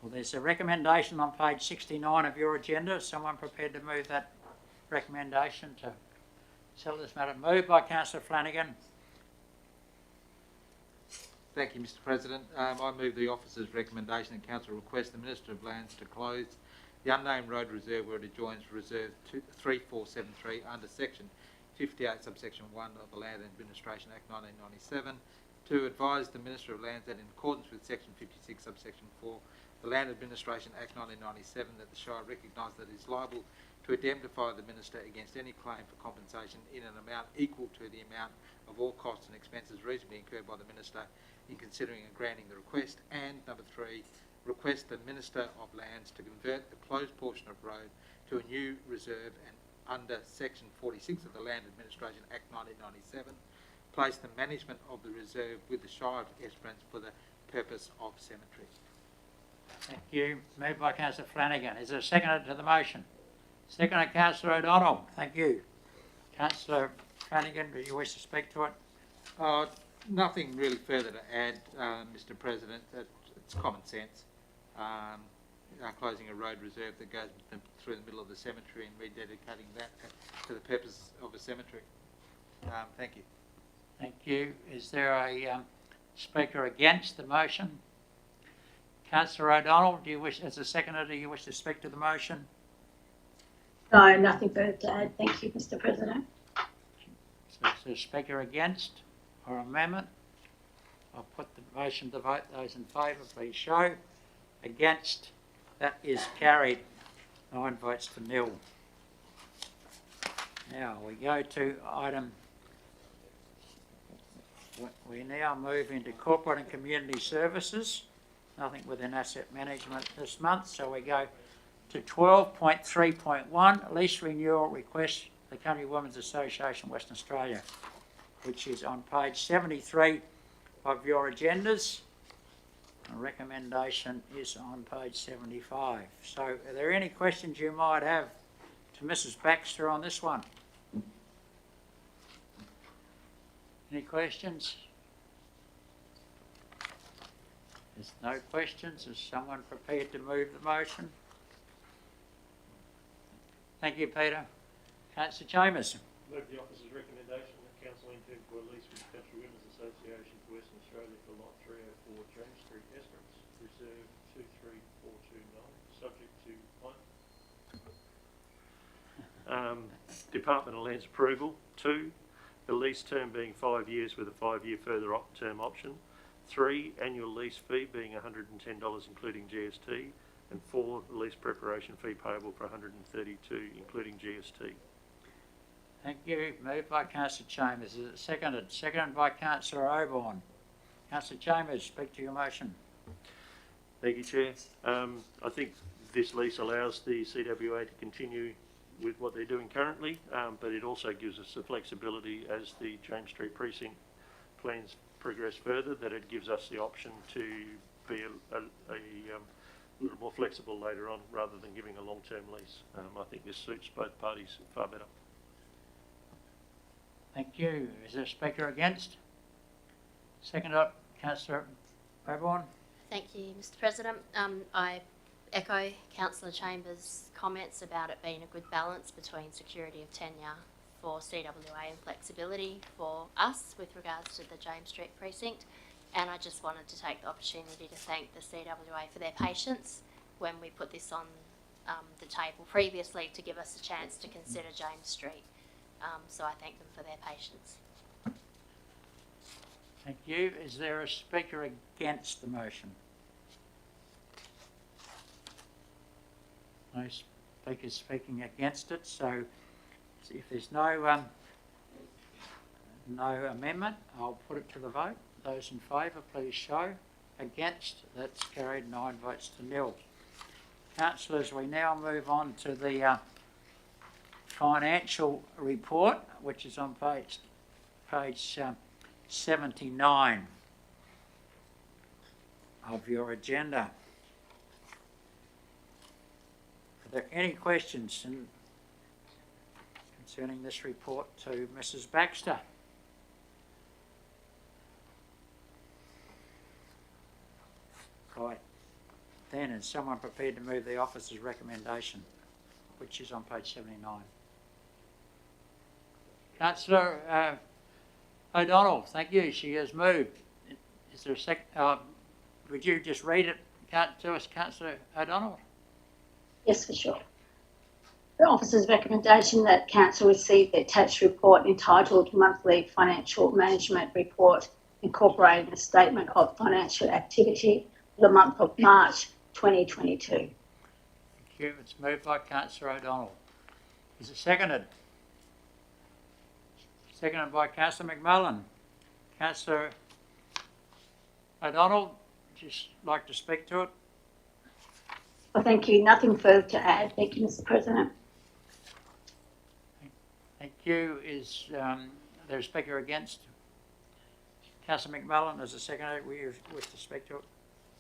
Well, there's a recommendation on page 69 of your agenda. Is someone prepared to move that recommendation to settle this matter? Moved by Councillor Flanagan. Thank you, Mr President. I move the officer's recommendation and council request the Minister of Lands to close the unnamed road reserve where it adjoins Reserve 3473 under Section 58 subsection 1 of the Land Administration Act 1997. To advise the Minister of Lands that in accordance with Section 56 subsection 4 the Land Administration Act 1997 that the Shire recognise that it is liable to indemnify the Minister against any claim for compensation in an amount equal to the amount of all costs and expenses reasonably incurred by the Minister in considering and granting the request. And number 3, request the Minister of Lands to convert the closed portion of road to a new reserve and under Section 46 of the Land Administration Act 1997, place the management of the reserve with the Shire of Esperance for the purpose of cemetery. Thank you. Moved by Councillor Flanagan. Is there a seconder to the motion? Seconder, Councillor O'Donnell. Thank you. Councillor Flanagan, do you wish to speak to it? Nothing really further to add, Mr President. It's common sense. Closing a road reserve that goes through the middle of the cemetery and rededicating that to the purpose of a cemetery. Thank you. Thank you. Is there a speaker against the motion? Councillor O'Donnell, do you wish, as a seconder, do you wish to speak to the motion? No, nothing further to add. Thank you, Mr President. So is there a speaker against or amendment? I'll put the motion to vote. Those in favour, please show. Against? That is carried. 9 votes to nil. Now we go to item. We now move into corporate and community services. Nothing within asset management this month, so we go to 12.3.1, lease renewal request, the Country Women's Association Western Australia, which is on page 73 of your agendas. The recommendation is on page 75. So are there any questions you might have to Mrs. Baxter on this one? Any questions? There's no questions. Is someone prepared to move the motion? Thank you, Peter. Councillor Chambers. Move the officer's recommendation that council enter into a lease with the Country Women's Association for Western Australia for lot 304 James Street, Esperance, reserve 23429, subject to one. Department of Land's approval. 2, the lease term being 5 years with a 5-year further term option. 3, annual lease fee being $110 including GST. And 4, the lease preparation fee payable for $132 including GST. Thank you. Moved by Councillor Chambers. Is it seconded? Seconded by Councillor Oborne. Councillor Chambers, speak to your motion. Thank you, Chair. I think this lease allows the CWA to continue with what they're doing currently, but it also gives us the flexibility as the James Street precinct plans progress further, that it gives us the option to be a little more flexible later on rather than giving a long-term lease. I think this suits both parties far better. Thank you. Is there a speaker against? Second up, Councillor Oborne. Thank you, Mr. President. I echo Councillor Chambers' comments about it being a good balance between security of tenure for CWA and flexibility for us with regards to the James Street precinct. And I just wanted to take the opportunity to thank the CWA for their patience when we put this on the table previously to give us a chance to consider James Street. So I thank them for their patience. Thank you. Is there a speaker against the motion? No speakers speaking against it, so if there's no amendment, I'll put it to the vote. Those in favour, please show. Against, that's carried 9 votes to 0. Councillors, we now move on to the financial report, which is on page 79 of your agenda. Are there any questions concerning this report to Mrs. Baxter? Right. Then, is someone prepared to move the officer's recommendation, which is on page 79? Councillor O'Donnell, thank you. She has moved. Is there a second? Would you just read it to us, Councillor O'Donnell? Yes, for sure. The officer's recommendation that council receive the attached report entitled Monthly Financial Management Report incorporating a statement of financial activity for the month of March 2022. Thank you. It's moved by Councillor O'Donnell. Is it seconded? Seconded by Councillor McMullen. Councillor O'Donnell, just like to speak to it? Well, thank you. Nothing further to add. Thank you, Mr. President. Thank you. Is there a speaker against? Councillor McMullen, as a seconder, will you wish to speak to it?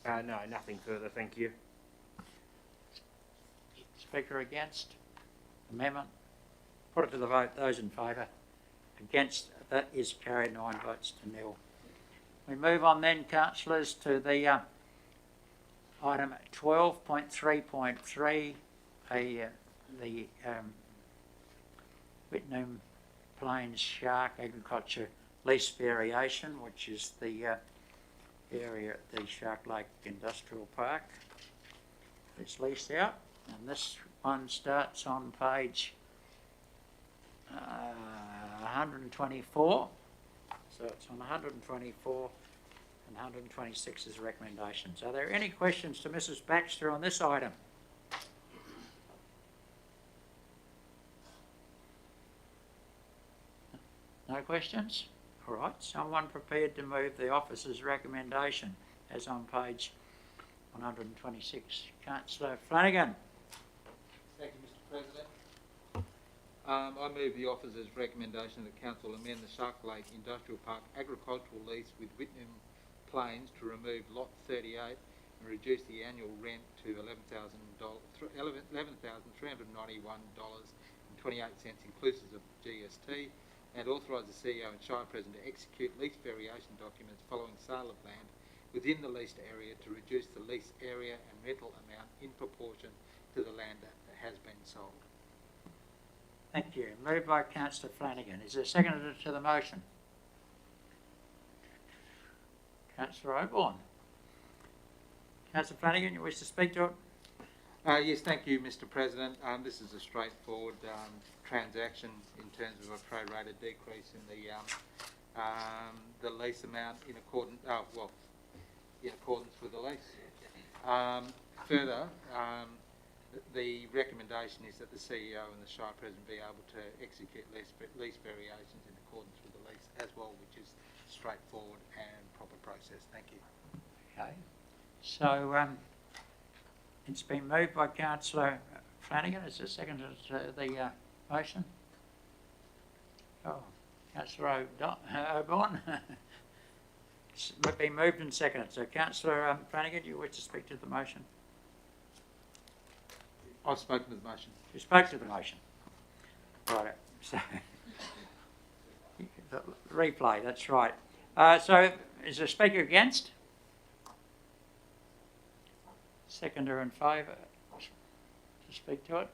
No, nothing further, thank you. Speaker against? Amendment? Put it to the vote. Those in favour? Against? That is carried 9 votes to 0. We move on then, councillors, to the item 12.3.3, the Whitnam Plains Shark Agriculture lease variation, which is the area at the Shark Lake Industrial Park. It's leased out, and this one starts on page 124. So it's on 124 and 126 is recommendations. Are there any questions to Mrs. Baxter on this item? No questions? All right. Someone prepared to move the officer's recommendation as on page 126. Councillor Flanagan. Thank you, Mr. President. I move the officer's recommendation that council amend the Shark Lake Industrial Park agricultural lease with Whitnam Plains to remove lot 38 and reduce the annual rent to $11,391.28 inclusive of GST, and authorise the CEO and Shire President to execute lease variation documents following sale of land within the leased area to reduce the lease area and rental amount in proportion to the land that has been sold. Thank you. Moved by Councillor Flanagan. Is there a seconder to the motion? Councillor Oborne. Councillor Flanagan, you wish to speak to it? Yes, thank you, Mr. President. This is a straightforward transaction in terms of a prorated decrease in the lease amount in accordance with the lease. Further, the recommendation is that the CEO and the Shire President be able to execute lease variations in accordance with the lease as well, which is straightforward and proper process. Thank you. Okay. So it's been moved by Councillor Flanagan. Is there a seconder to the motion? Oh, Councillor Oborne. It's been moved and seconded. So Councillor Flanagan, you wish to speak to the motion? I've spoken to the motion. You spoke to the motion. Right. So the replay. That's right. So is there a speaker against? Seconder in favour to speak to it?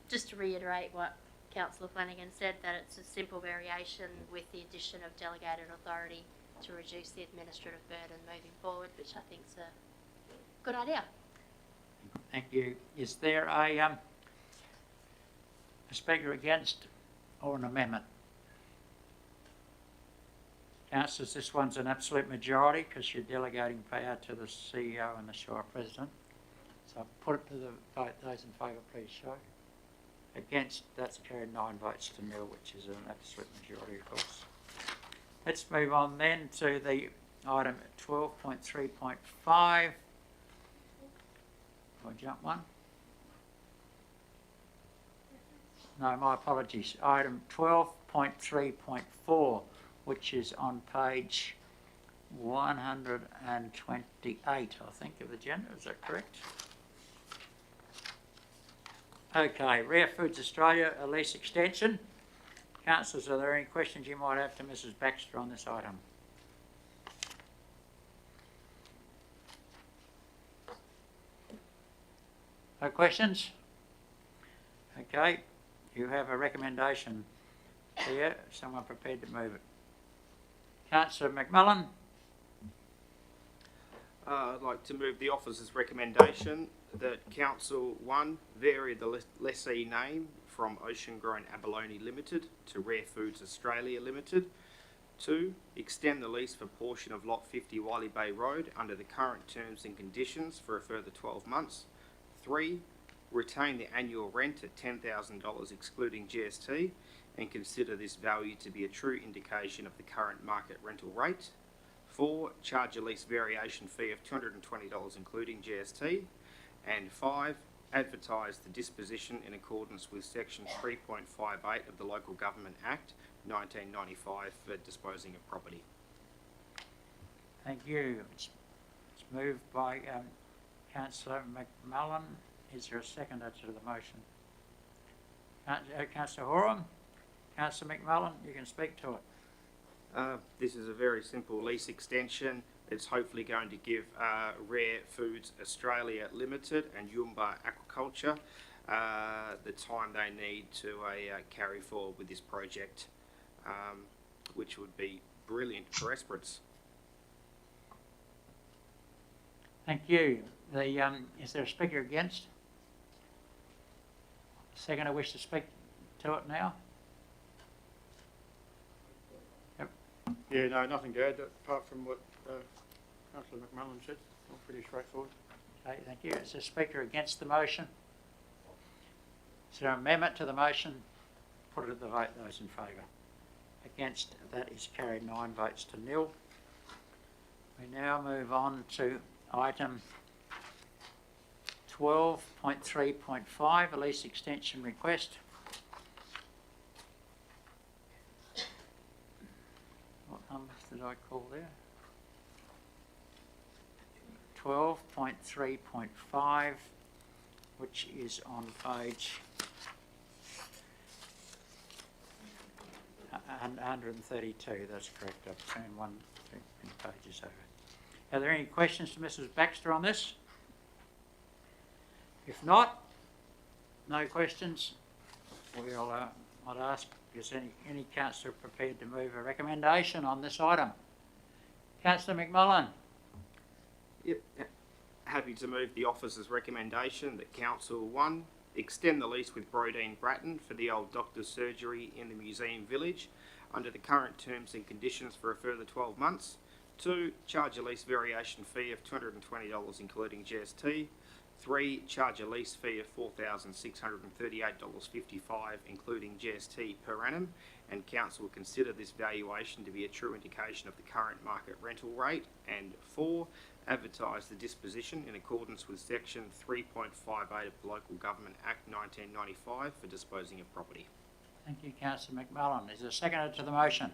Just to reiterate what Councillor Flanagan said, that it's a simple variation with the addition of delegated authority to reduce the administrative burden moving forward, which I think is a good idea. Thank you. Is there a speaker against or an amendment? Councillors, this one's an absolute majority because you're delegating power to the CEO and the Shire President. So put it to the vote. Those in favour, please show. Against, that's carried 9 votes to 0, which is an absolute majority, of course. Let's move on then to the item 12.3.5. I'll jump one. No, my apologies. Item 12.3.4, which is on page 128, I think, of the agenda. Is that correct? Okay, Rare Foods Australia, a lease extension. Councillors, are there any questions you might have to Mrs. Baxter on this item? No questions? Okay, you have a recommendation here. Someone prepared to move it? Councillor McMullen. I'd like to move the officer's recommendation that Council 1 vary the lessee name from Ocean Grown Abalone Limited to Rare Foods Australia Limited. 2, extend the lease for portion of Lot 50 Wiley Bay Road under the current terms and conditions for a further 12 months. 3, retain the annual rent at $10,000 excluding GST and consider this value to be a true indication of the current market rental rate. 4, charge a lease variation fee of $220 including GST. And 5, advertise the disposition in accordance with section 3.58 of the Local Government Act 1995 for disposing of property. Thank you. It's moved by Councillor McMullen. Is there a seconder to the motion? Councillor Horan? Councillor McMullen, you can speak to it. This is a very simple lease extension. It's hopefully going to give Rare Foods Australia Limited and Yumba Aquaculture the time they need to carry forward with this project, which would be brilliant for Esperance. Thank you. Is there a speaker against? Seconder wish to speak to it now? Yep. Yeah, no, nothing to add apart from what Councillor McMullen said. All pretty straightforward. Okay, thank you. Is there a speaker against the motion? Is there an amendment to the motion? Put it to the vote. Those in favour. Against, that is carried 9 votes to 0. We now move on to item 12.3.5, a lease extension request. What number? did I call there? 12.3.5, which is on page 132, that's correct. I've turned two pages over. Are there any questions to Mrs. Baxter on this? If not, no questions, we'll, I'd ask, is any councillor prepared to move a recommendation on this item? Councillor McMullen. Yep. Happy to move the officer's recommendation that Council 1 extend the lease with Brodeen Bratton for the old doctor's surgery in the Museum Village under the current terms and conditions for a further 12 months. 2, charge a lease variation fee of $220 including GST. 3, charge a lease fee of $4,638.55 including GST per annum, and Council will consider this valuation to be a true indication of the current market rental rate. And 4, advertise the disposition in accordance with section 3.58 of the Local Government Act 1995 for disposing of property. Thank you, Councillor McMullen. Is there a seconder to the motion?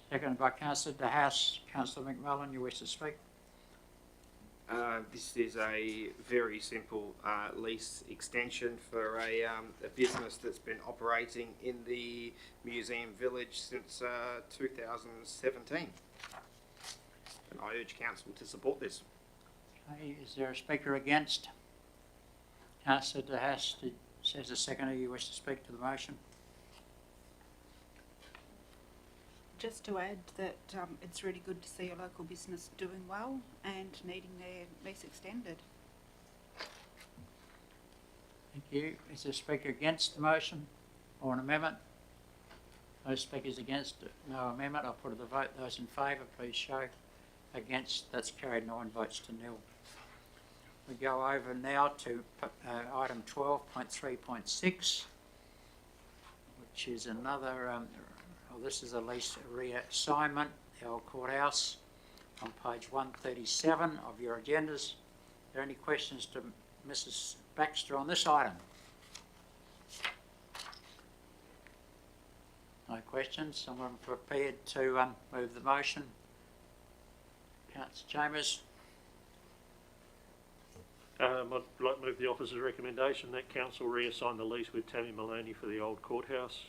Seconded by Councillor De Haas. Councillor McMullen, you wish to speak? This is a very simple lease extension for a business that's been operating in the Museum Village since 2017. And I urge Council to support this. Okay, is there a speaker against? Councillor De Haas says a seconder, you wish to speak to the motion? Just to add that it's really good to see a local business doing well and needing their lease extended. Thank you. Is there a speaker against the motion or an amendment? No speakers against, no amendment. I'll put to the vote. Those in favour, please show. Against, that's carried 9 votes to nil. We go over now to item 12.3.6, which is another, this is a lease reassignment, the old courthouse, on page 137 of your agendas. Are there any questions to Mrs. Baxter on this item? No questions. Someone prepared to move the motion? Councillor Chambers. I'd like to move the officer's recommendation that council reassign the lease with Tammy Maloney for the old courthouse,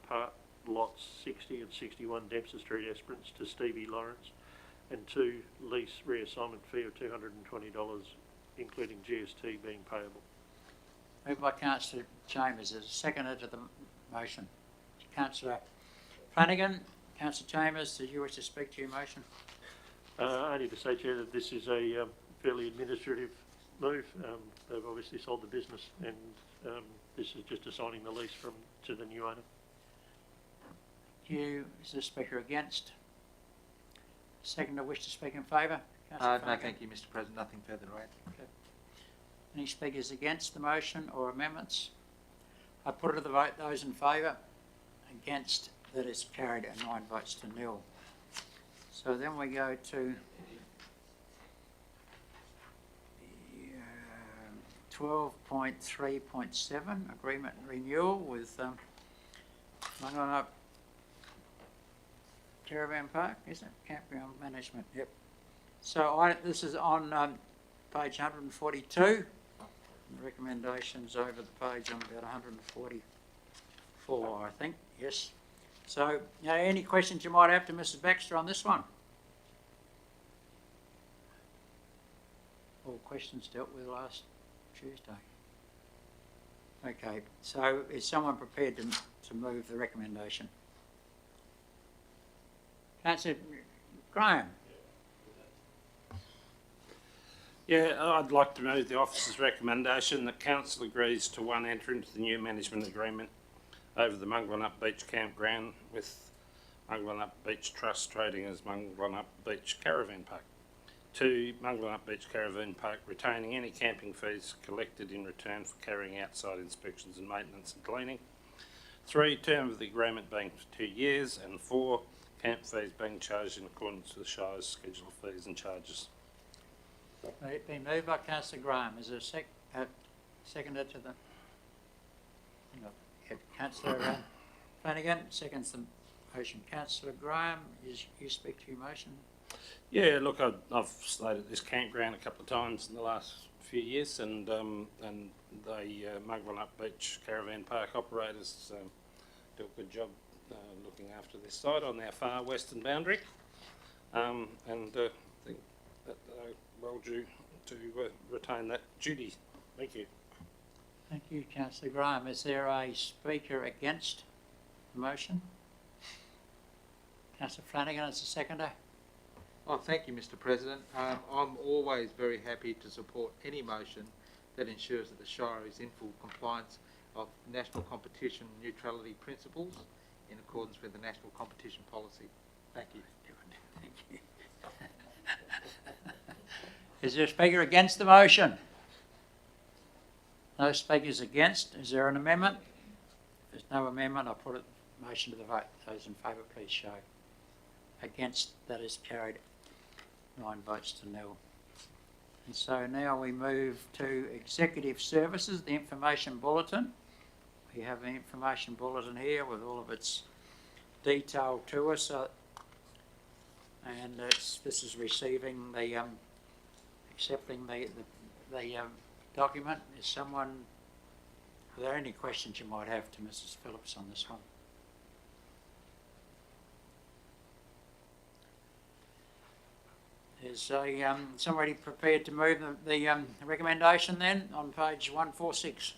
part lots 60 and 61 Dempster Street, Esperance, to Stevie Lawrence, and 2, lease reassignment fee of $220 including GST being payable. Moved by Councillor Chambers. As a seconder to the motion. Councillor Flanagan. Councillor Chambers, did you wish to speak to your motion? Only to say, Chair, that this is a fairly administrative move. They've obviously sold the business, and this is just assigning the lease to the new owner. Thank you. Is the speaker against? Seconder wish to speak in favour? No, thank you, Mr. President. Nothing further to add. Okay. Any speakers against the motion or amendments? I put it to the vote. Those in favour? Against? That is carried at 9 votes to nil. So then we go to 12.3.7, agreement renewal with Mangalup Caravan Park, isn't it? Campground management, yep. So this is on page 142. The recommendations over the page on about 144, I think, yes. So, any questions you might have to Mrs. Baxter on this one? All questions dealt with last Tuesday. Okay, so is someone prepared to move the recommendation? Councillor Graham. Yeah, I'd like to move the officer's recommendation that council agrees to 1, enter into the new management agreement over the Mangalup Beach Campground with Mangalup Beach Trust trading as Mangalup Beach Caravan Park. 2, Mangalup Beach Caravan Park retaining any camping fees collected in return for carrying out site inspections and maintenance and cleaning. 3, term of the agreement being for 2 years. And 4, camp fees being charged in accordance with the Shire's schedule of fees and charges. Been moved by Councillor Graham. Is there a seconder to the... Councillor Flanagan seconds the Motion, councillor Graham, you speak to your motion. Yeah, look, I've stayed at this campground a couple of times in the last few years, and they Mugwillup Beach Caravan Park operators do a good job looking after this site on our far western boundary, and I think that they're well due to retain that duty. Thank you. Thank you, councillor Graham. Is there a speaker against the motion? Councillor Flanagan as a seconder. Oh, thank you, Mr. President. I'm always very happy to support any motion that ensures that the Shire is in full compliance of national competition neutrality principles in accordance with the national competition policy. Thank you. Thank you. Is there a speaker against the motion? No speakers against. Is there an amendment? If there's no amendment, I'll put it motion to the vote. Those in favour, please show. Against, that is carried 9 votes to nil. And so now we move to executive services, the information bulletin. We have an information bulletin here with all of its detail to us, and this is receiving the accepting the document. Are there any questions you might have to Mrs. Phillips on this one? Is somebody prepared to move the recommendation then on page 146?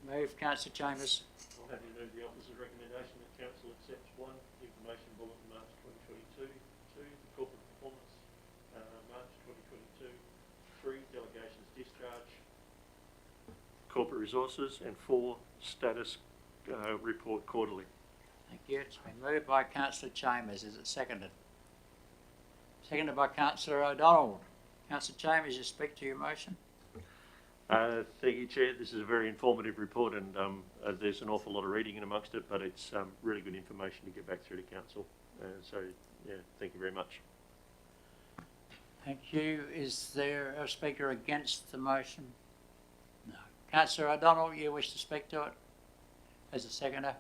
Move, Councillor Chambers. I'll have you move the officer's recommendation that council accepts 1, information bulletin March 2022, 2, the corporate performance March 2022, 3, delegations discharge, corporate resources, and 4, status report quarterly. Thank you. It's been moved by Councillor Chambers. Is it seconded? Seconded by Councillor O'Donnell. Councillor Chambers, you speak to your motion. Thank you, Chair. This is a very informative report, and there's an awful lot of reading in amongst it, but it's really good information to get back through to council. So, yeah, thank you very much. Thank you. Is there a speaker against the motion? No. Councillor O'Donnell, you wish to speak to it as a seconder?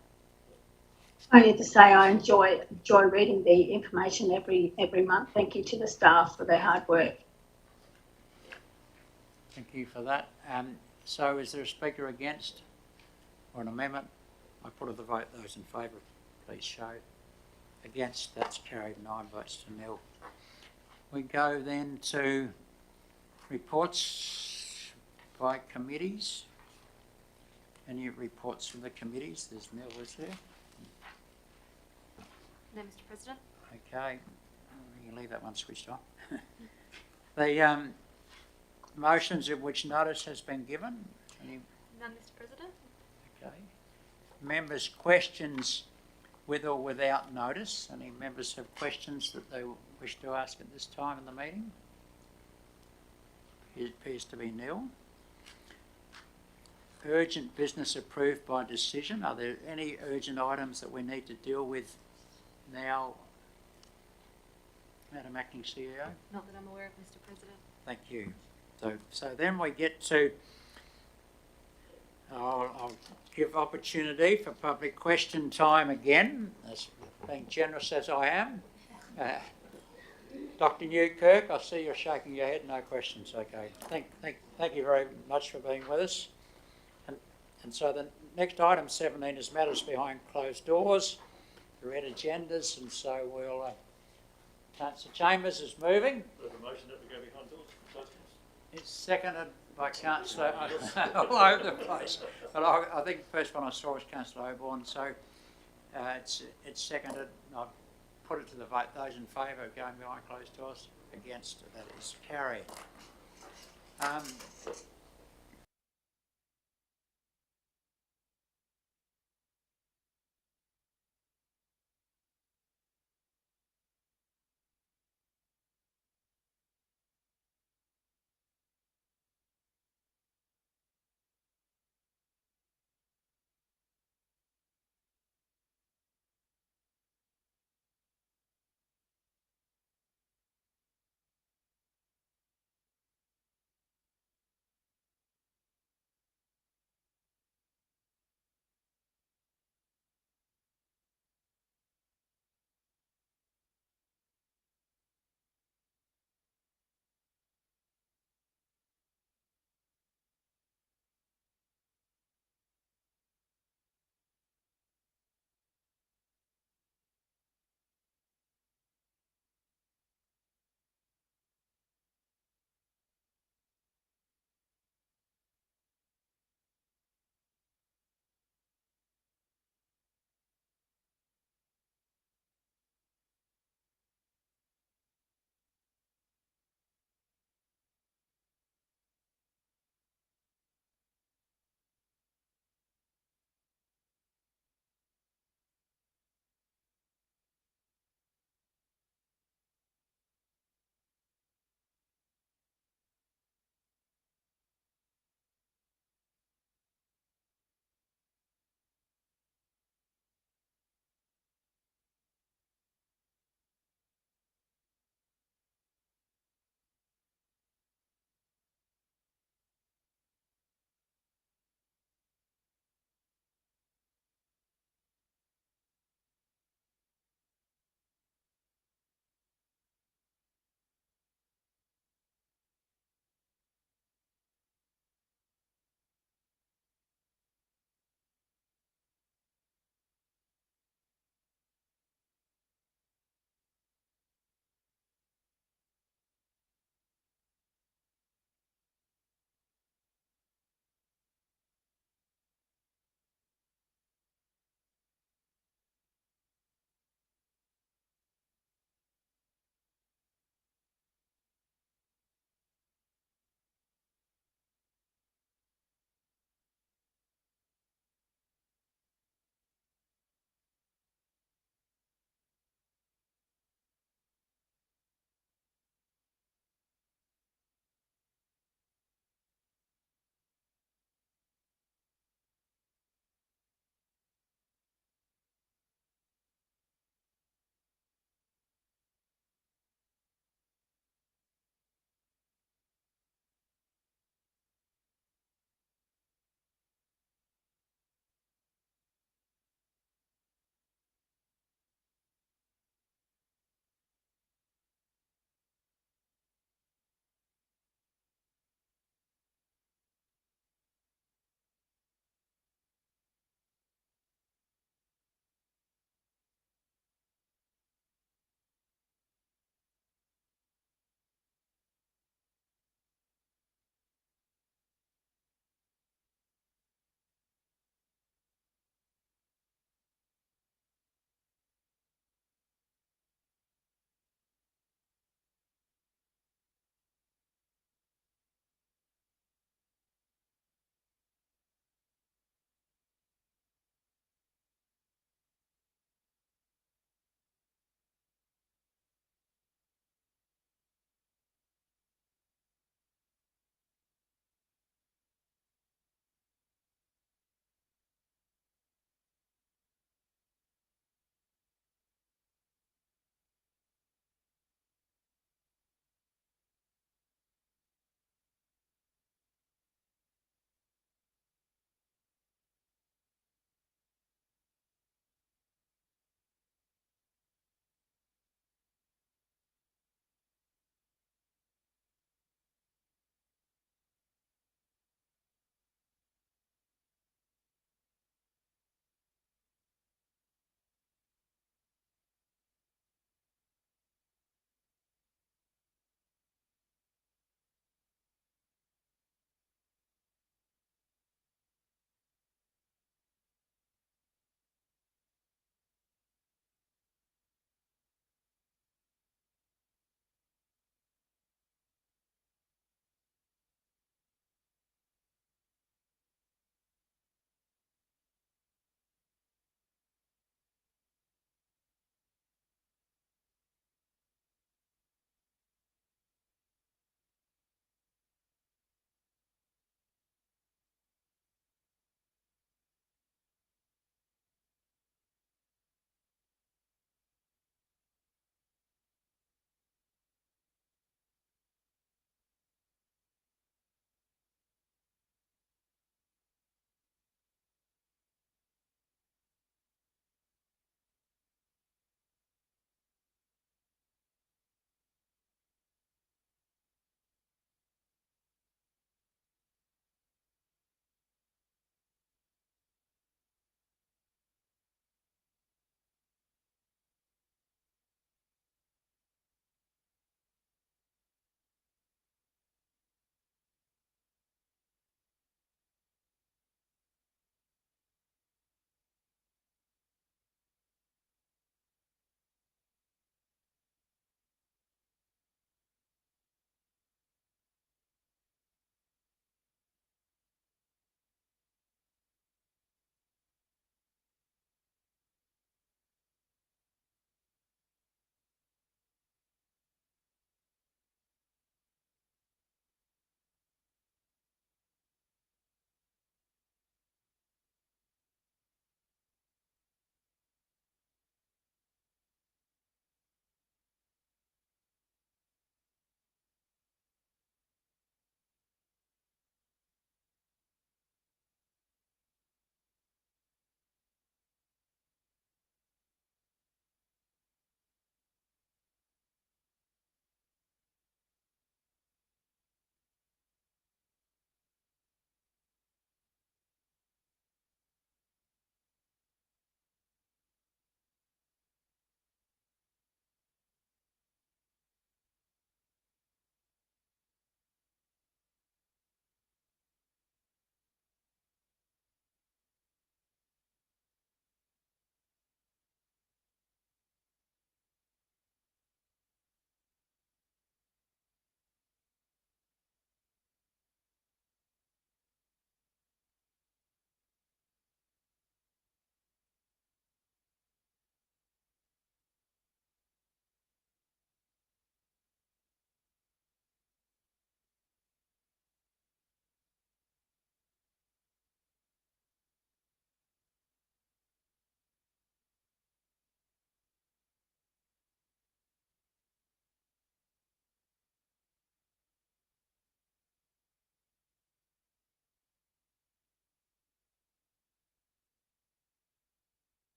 I need to say I enjoy reading the information every month. Thank you to the staff for their hard work. Thank you for that. So is there a speaker against or an amendment? I put to the vote. Those in favour, please show. Against, that's carried 9 votes to nil. We go then to reports by committees. Any reports from the committees? There's Neil, is there? No, Mr. President. Okay, you can leave that one switched on. The motions of which notice has been given. None, Mr. President. Okay. Members' questions with or without notice. Any members have questions that they wish to ask at this time in the meeting? It appears to be nil. Urgent business approved by decision. Are there any urgent items that we need to deal with now, Madam Acting CEO? Not that I'm aware of, Mr. President. Thank you. So then we get to, I'll give opportunity for public question time again, as being generous as I am. Dr. Newkirk, I see you're shaking your head. No questions. Okay. Thank you very much for being with us. And so the next item 17 is matters behind closed doors. Red agendas, and so we'll. Councillor Chambers is moving. The motion that we go behind doors. It's seconded by Councillor all over the place. But I think the first one I saw was Councillor Oborne, so it's seconded. I've put it to the vote. Those in favour of going behind closed doors, against, that is carried.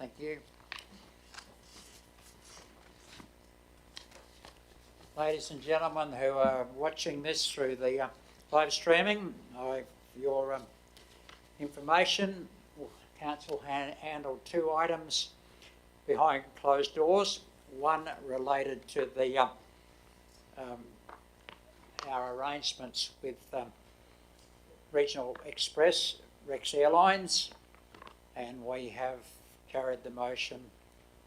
Thank you. Ladies and gentlemen who are watching this through the live streaming, for your information, Council handled 2 items behind closed doors. One related to the our arrangements with Regional Express, Rex Airlines, and we have carried the motion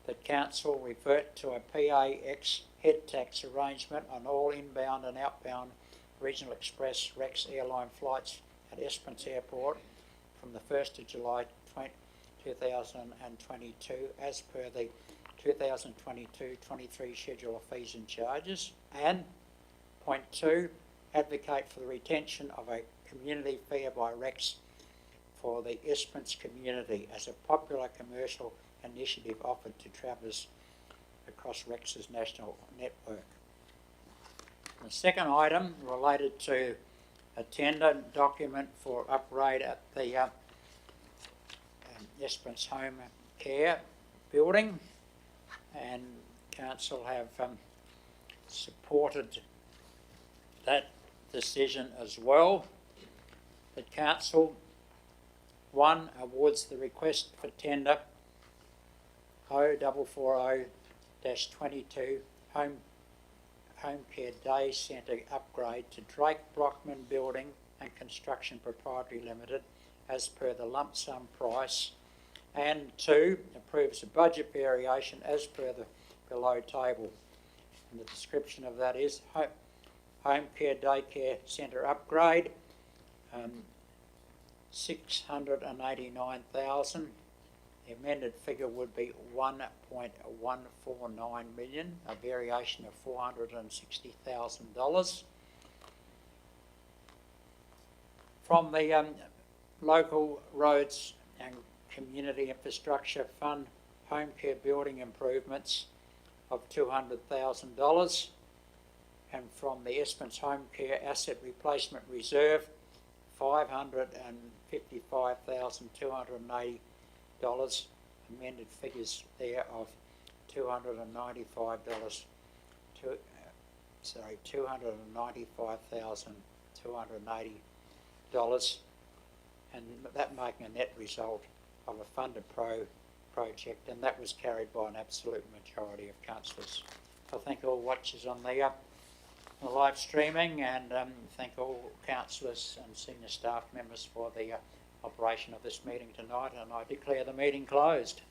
that Council revert to a PAX head tax arrangement on all inbound and outbound Regional Express Rex Airline flights at Esperance Airport from the 1st of July 2022 as per the 2022-23 schedule of fees and charges. And point 2, advocate for the retention of a community fare by Rex for the Esperance community as a popular commercial initiative offered to travellers across Rex's national network. The second item related to a tender document for upgrade at the Esperance Home Care building, and Council have supported that decision as well. The Council, 1, awards the request for tender 0440-22 Home Care Day Centre upgrade to Drake Brockman Building and Construction Proprietary Limited as per the lump sum price, and 2, approves a budget variation as per the below table. And the description of that is Home Care Daycare Centre upgrade, 689,000. The amended figure would be 1.149 million, a variation of $460,000. From the Local Roads and Community Infrastructure Fund, home care building improvements of $200,000. And from the Esperance Home Care Asset Replacement Reserve, $555,280. Amended figures there of $295,280, and that making a net result of a funded project, and that was carried by an absolute majority of councillors. I thank all watchers on the live streaming, and thank all councillors and senior staff members for the operation of this meeting tonight, and I declare the meeting closed.